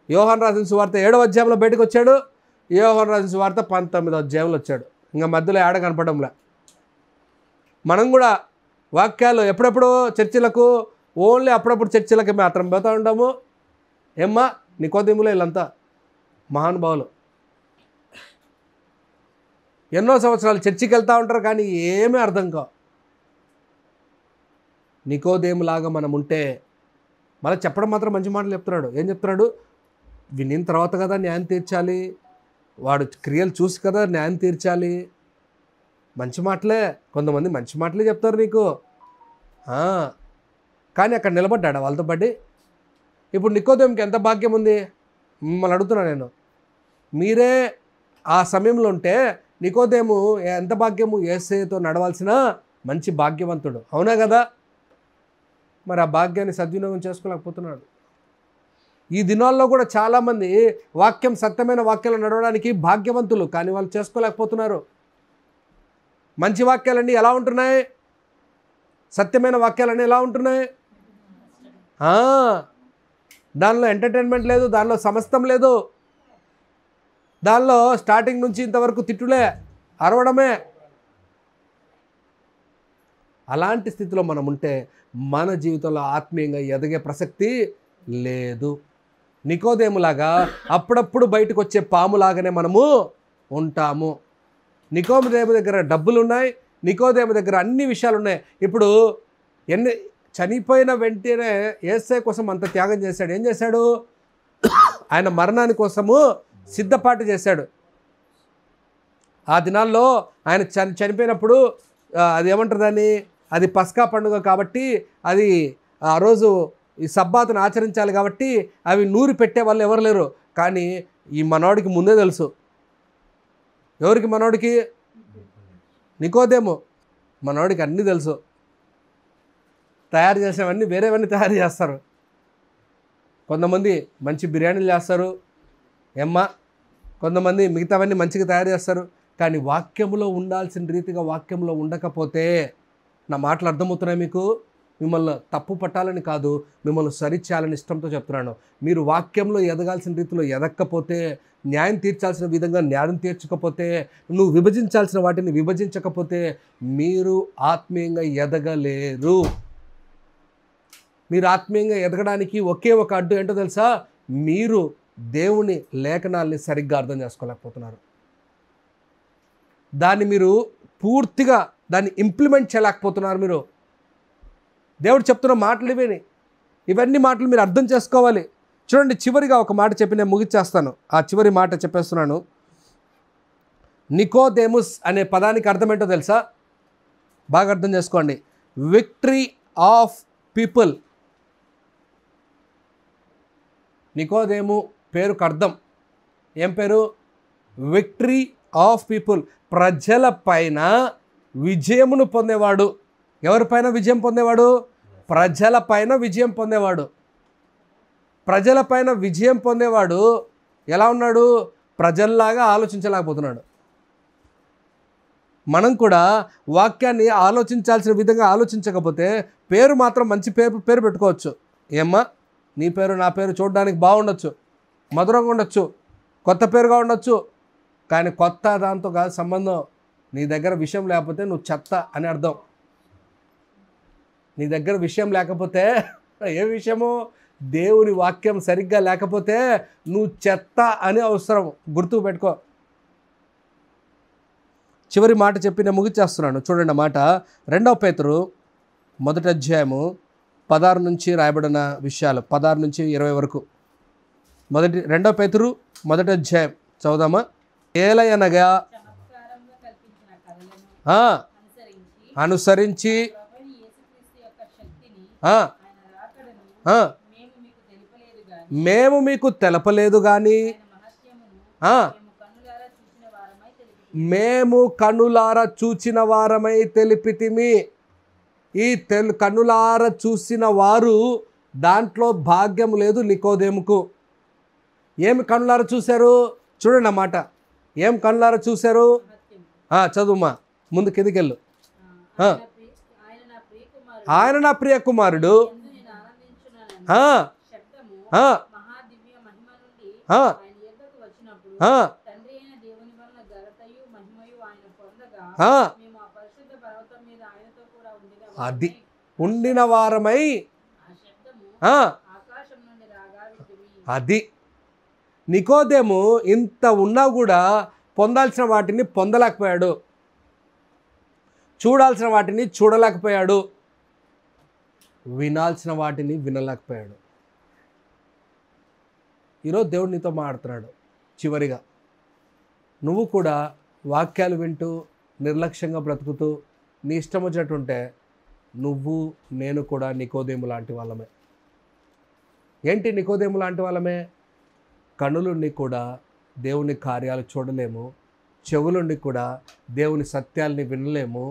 A: యోహాను రాసిన సువార్త 7వ అధ్యాయంలో బయటకు వచ్చాడు. యోహాను రాసిన సువార్త 19వ అధ్యాయంలో వచ్చాడు. ఇంకా మధ్యలో ఏడ కనపడంలా. మనం కూడా వాక్యాలు ఎప్పుడెప్పుడు చర్చిలకు, ఓన్లీ అప్పుడప్పుడు చర్చిలకి మాత్రం పోతూ ఉంటాము. ఏమ్మా నికోదేములో వీళ్ళంతా మహానుభావులు. ఎన్నో సంవత్సరాలు చర్చికి వెళ్తూ ఉంటారు, కానీ ఏమీ అర్థం కావు. నికోదేములాగా మనం ఉంటే, మళ్ళీ చెప్పడం మాత్రం మంచి మాటలు చెప్తున్నాడు. ఏం చెప్తున్నాడు? వినిన తర్వాత కదా న్యాయం తీర్చాలి, వాడు క్రియలు చూసి కదా న్యాయం తీర్చాలి. మంచి మాటలే, కొంతమంది మంచి మాటలే చెప్తారు నీకు. కానీ అక్కడ నిలబడ్డాడు వాళ్ళతో పాటు. ఇప్పుడు నికోదేముకి ఎంత భాగ్యం ఉంది? మిమ్మల్ని అడుగుతున్నా నేను. మీరే ఆ సమయంలో ఉంటే నికోదేము ఎంత భాగ్యము? యేసయ్యతో నడవాల్సిన మంచి భాగ్యవంతుడు, అవునా కదా? మరి ఆ భాగ్యాన్ని సద్వినియోగం చేసుకోలేకపోతున్నాడు. ఈ దినాల్లో కూడా చాలామంది వాక్యం, సత్యమైన వాక్యాలు నడవడానికి భాగ్యవంతులు, కానీ వాళ్ళు చేసుకోలేకపోతున్నారు. మంచి వాక్యాలన్నీ ఎలా ఉంటున్నాయి? సత్యమైన వాక్యాలన్నీ ఎలా ఉంటున్నాయి? దానిలో ఎంటర్టైన్మెంట్ లేదు, దానిలో సమస్తం లేదు. దానిలో స్టార్టింగ్ నుంచి ఇంతవరకు తిట్టులే, అరవడమే. అలాంటి స్థితిలో మనం ఉంటే మన జీవితంలో ఆత్మీయంగా ఎదిగే ప్రసక్తి లేదు. నికోదేములాగా అప్పుడప్పుడు బయటకు వచ్చే పాములాగానే మనము ఉంటాము. నికోదేము దగ్గర డబ్బులు ఉన్నాయి, నికోదేము దగ్గర అన్ని విషయాలు ఉన్నాయి. ఇప్పుడు చనిపోయిన వెంటనే యేసయ్య కోసం అంత త్యాగం చేశాడు. ఏం చేశాడు? ఆయన మరణాని కోసము సిద్ధపాటు చేశాడు. ఆ దినాల్లో ఆయన చనిపోయినప్పుడు అది ఏమంటారు దాన్ని, అది పస్కా పండుగ కాబట్టి అది ఆ రోజు ఈ సబ్బాతును ఆచరించాలి కాబట్టి అవి నూరి పెట్టే వాళ్ళు ఎవరు లేరు. కానీ ఈ మనోడికి ముందే తెలుసు. ఎవరికి? మనోడికి, నికోదేము. మనోడికి అన్నీ తెలుసు. తయారు చేసినవన్నీ వేరేవన్నీ తయారు చేస్తారు. కొంతమంది మంచి బిర్యానీలు చేస్తారు ఏమ్మా, కొంతమంది మిగతావన్నీ మంచిగా తయారు చేస్తారు. కానీ వాక్యంలో ఉండాల్సిన రీతిగా వాక్యంలో ఉండకపోతే, నా మాటలు అర్థమవుతున్నాయి మీకు? మిమ్మల్ని తప్పు పట్టాలని కాదు, మిమ్మల్ని సరిచేయాలని ఇష్టంతో చెప్తున్నాను. మీరు వాక్యంలో ఎదగాల్సిన రీతిలో ఎదగకపోతే, న్యాయం తీర్చాల్సిన విధంగా న్యాయం తీర్చకపోతే, నువ్వు విభజించాల్సిన వాటిని విభజించకపోతే మీరు ఆత్మీయంగా ఎదగలేరు. మీరు ఆత్మీయంగా ఎదగడానికి ఒకే ఒక అడ్డు ఏంటో తెలుసా? మీరు దేవుని లేఖనాల్ని సరిగ్గా అర్థం చేసుకోలేకపోతున్నారు. దాన్ని మీరు పూర్తిగా దాన్ని ఇంప్లిమెంట్ చేయలేకపోతున్నారు. మీరు దేవుడు చెప్తున్న మాటలు ఇవన్నీ మాటలు మీరు అర్థం చేసుకోవాలి. చూడండి, చివరిగా ఒక మాట చెప్పి నేను ముగిచ్చేస్తాను. ఆ చివరి మాట చెప్పేస్తున్నాను. నికోదేముస్ అనే పదానికి అర్థం ఏంటో తెలుసా? బాగా అర్థం చేసుకోండి. Victory of people. నికోదేము పేరుకు అర్థం ఏం పేరు? Victory of people. ప్రజల పైన విజయమును పొందేవాడు. ఎవరిపైన విజయం పొందేవాడు? ప్రజల పైన విజయం పొందేవాడు. ప్రజల పైన విజయం పొందేవాడు ఎలా ఉన్నాడు? ప్రజల్లాగా ఆలోచించలేకపోతున్నాడు. మనం కూడా వాక్యాన్ని ఆలోచించాల్సిన విధంగా ఆలోచించకపోతే పేరు మాత్రం మంచి పేరు పెట్టుకోవచ్చు. ఏమ్మా, నీ పేరు నా పేరు చూడడానికి బాగుండొచ్చు, మధురంగా ఉండొచ్చు, కొత్త పేరుగా ఉండొచ్చు. కానీ కొత్త దాంతో కాదు సంబంధం. నీ దగ్గర విషయం లేకపోతే నువ్వు చెత్త అని అర్థం. నీ దగ్గర విషయం లేకపోతే, ఏ విషయము? దేవుని వాక్యం సరిగ్గా లేకపోతే నువ్వు చెత్త అని అవసరం. గుర్తు పెట్టుకో. చివరి మాట చెప్పి నేను ముగిచేస్తున్నాను. చూడండి మాట, 2 పేతురు 1 అధ్యాయము 16 నుంచి రాయబడిన విషయాలు, 16 నుంచి 20 వరకు. 2 పేతురు 1 అధ్యాయం చదువుదామా? ఏలయనగా అనుసరించి మేము మీకు తెలపలేదు కానీ మేము కన్నులారా చూచిన వారమై తెలిపితిమి. ఈ కన్నులారా చూసిన వారు దాంట్లో భాగ్యం లేదు నికోదేముకు. ఏమి కన్నులారా చూశారు? చూడండి అన్నమాట. ఏం కన్నులారా చూశారు? చదువుమా, ముందు కిందికెళ్ళు. ఆయన నా ప్రియ కుమారుడు, అది ఉండిన వారమై, అది నికోదేము ఇంత ఉన్నా కూడా పొందాల్సిన వాటిని పొందలేకపోయాడు, చూడాల్సిన వాటిని చూడలేకపోయాడు, వినాల్సిన వాటిని వినలేకపోయాడు. ఈరోజు దేవుడు నీతో మాట్లాడుతున్నాడు. చివరిగా నువ్వు కూడా వాక్యాలు వింటూ నిర్లక్ష్యంగా బ్రతుకుతూ నీ ఇష్టం వచ్చినట్టుంటే నువ్వు నేను కూడా నికోదేము లాంటి వాళ్ళమే. ఏంటి నికోదేము లాంటి వాళ్ళమే? కన్నులుండి కూడా దేవుని కార్యాలు చూడలేము, చెవులుండి కూడా దేవుని సత్యాల్ని వినలేము,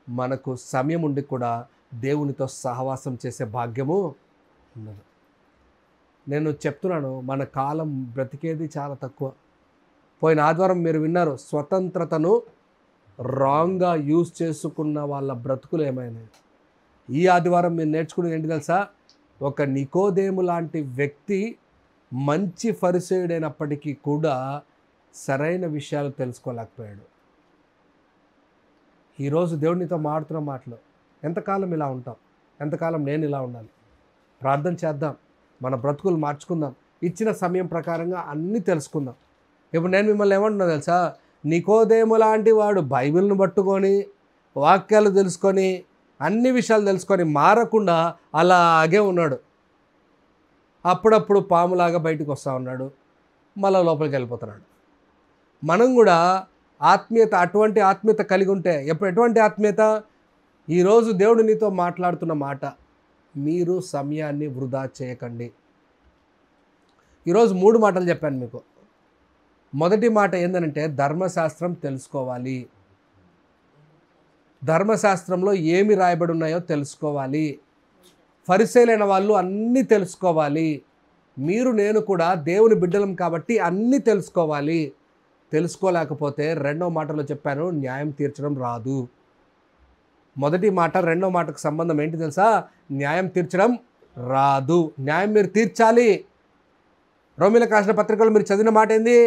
A: మనకు సమయం ఉండి కూడా దేవునితో సహవాసం చేసే భాగ్యము ఉన్నది. నేను చెప్తున్నాను, మన కాలం బ్రతికేది చాలా తక్కువ. పోయిన ఆదివారం మీరు విన్నారు, స్వతంత్రతను రాంగ్గా యూజ్ చేసుకున్న వాళ్ళ బ్రతుకులు ఏమైనాయి. ఈ ఆదివారం మీరు నేర్చుకునేది ఏంటి తెలుసా? ఒక నికోదేము లాంటి వ్యక్తి మంచి ఫరిసేయుడైనప్పటికీ కూడా సరైన విషయాలు తెలుసుకోలేకపోయాడు. ఈరోజు దేవుడినితో మాట్లాడుతున్న మాటలు, ఎంతకాలం ఇలా ఉంటాం? ఎంతకాలం నేను ఇలా ఉండాలి? ప్రార్థన చేద్దాం, మన బ్రతుకులు మార్చుకుందాం, ఇచ్చిన సమయం ప్రకారంగా అన్నీ తెలుసుకుందాం. ఇప్పుడు నేను మిమ్మల్ని ఏమంటున్నా తెలుసా? నికోదేము లాంటి వాడు బైబిల్ను పట్టుకొని వాక్యాలు తెలుసుకొని అన్ని విషయాలు తెలుసుకొని మారకుండా అలాగే ఉన్నాడు. అప్పుడప్పుడు పాములాగా బయటకు వస్తూ ఉన్నాడు, మళ్ళీ లోపలికి వెళ్ళిపోతున్నాడు. మనం కూడా ఆత్మీయత, అటువంటి ఆత్మీయత కలిగి ఉంటే, ఎటువంటి ఆత్మీయత? ఈరోజు దేవుడు నీతో మాట్లాడుతున్న మాట, మీరు సమయాన్ని వృధా చేయకండి. ఈరోజు 3 మాటలు చెప్పాను మీకు. మొదటి మాట ఏంటంటే ధర్మశాస్త్రం తెలుసుకోవాలి. ధర్మశాస్త్రంలో ఏమి రాయబడి ఉన్నాయో తెలుసుకోవాలి. ఫరిసీయులైన వాళ్ళు అన్నీ తెలుసుకోవాలి. మీరు నేను కూడా దేవుని బిడ్డలం కాబట్టి అన్నీ తెలుసుకోవాలి. తెలుసుకోలేకపోతే రెండో మాటలో చెప్పాను, న్యాయం తీర్చడం రాదు. మొదటి మాట రెండో మాటకు సంబంధం ఏంటి తెలుసా? న్యాయం తీర్చడం రాదు. న్యాయం మీరు తీర్చాలి. రోమీయులకు రాసిన పత్రికలో మీరు చదివిన మాట ఏంది?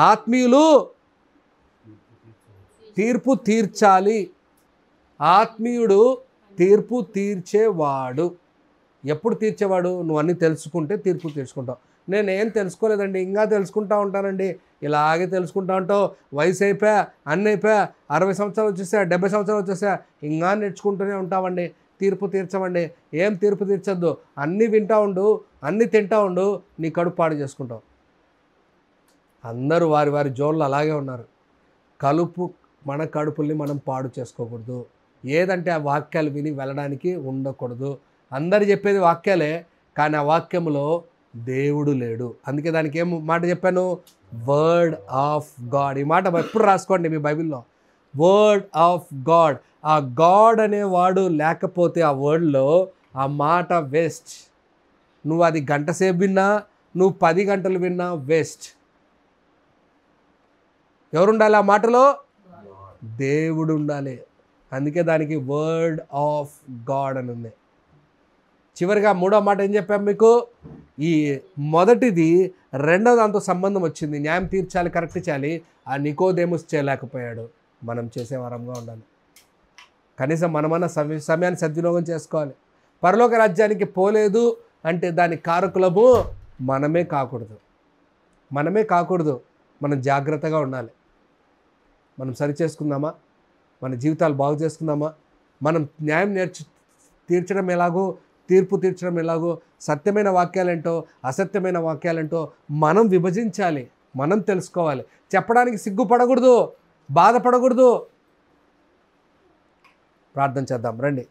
A: ఆత్మీయులు తీర్పు తీర్చాలి. ఆత్మీయుడు తీర్పు తీర్చేవాడు. ఎప్పుడు తీర్చేవాడు? నువ్వు అన్నీ తెలుసుకుంటే తీర్పు తీర్చుకుంటావు. నేనేం తెలుసుకోలేదండి, ఇంకా తెలుసుకుంటా ఉంటానండి. ఇలాగే తెలుసుకుంటా ఉంటావు. వయసు అయిపోయా, అన్నీ అయిపోయా, 60 సంవత్సరాలు వచ్చేసా, 70 సంవత్సరాలు వచ్చేసా, ఇంకా నేర్చుకుంటూనే ఉంటామండి. తీర్పు తీర్చమండి. ఏం తీర్పు తీర్చొద్దు. అన్నీ వింటా ఉండు, అన్నీ తింటా ఉండు, నీ కడుపు పాడు చేసుకుంటావు. అందరూ వారి వారి జోన్లు అలాగే ఉన్నారు. మన కడుపుల్ని మనం పాడు చేసుకోకూడదు. ఏదంటే ఆ వాక్యాలు విని వెళ్ళడానికి ఉండకూడదు. అందరు చెప్పేది వాక్యాలే, కానీ ఆ వాక్యములో దేవుడు లేడు. అందుకే దానికి ఏం మాట చెప్పాను? Word of God. ఈ మాట ఎప్పుడు రాసుకోండి మీ బైబిల్లో. Word of God. ఆ గాడ్ అనేవాడు లేకపోతే ఆ వర్డ్లో ఆ మాట వేస్ట్. నువ్వు అది గంట సేపు విన్నా, నువ్వు 10 గంటలు విన్నా వేస్ట్. ఎవరు ఉండాలి ఆ మాటలో? దేవుడు ఉండాలి. అందుకే దానికి వర్డ్ ఆఫ్ గాడ్ అని ఉంది. చివరిగా 3వ మాట ఏం చెప్పాము మీకు? ఈ మొదటిది రెండవ దాంతో సంబంధం వచ్చింది. న్యాయం తీర్చాలి, కరెక్ట్ చేయాలి. ఆ నికోదేముస్ చేయలేకపోయాడు. మనం చేసే వరంగా ఉండాలి. కనీసం మనమన్నా సమయాన్ని సద్వినియోగం చేసుకోవాలి. పరలోక రాజ్యానికి పోలేదు అంటే దానికి కారకులము మనమే కాకూడదు. మనం జాగ్రత్తగా ఉండాలి. మనం సరి చేసుకుందామా? మన జీవితాలు బాగు చేసుకుందామా? మనం న్యాయం తీర్చడం ఎలాగో, తీర్పు తీర్చడం ఎలాగో, సత్యమైన వాక్యాలేంటో, అసత్యమైన వాక్యాలేంటో మనం విభజించాలి. మనం తెలుసుకోవాలి. చెప్పడానికి సిగ్గుపడకూడదు, బాధపడకూడదు. ప్రార్థన చేద్దాం రండి.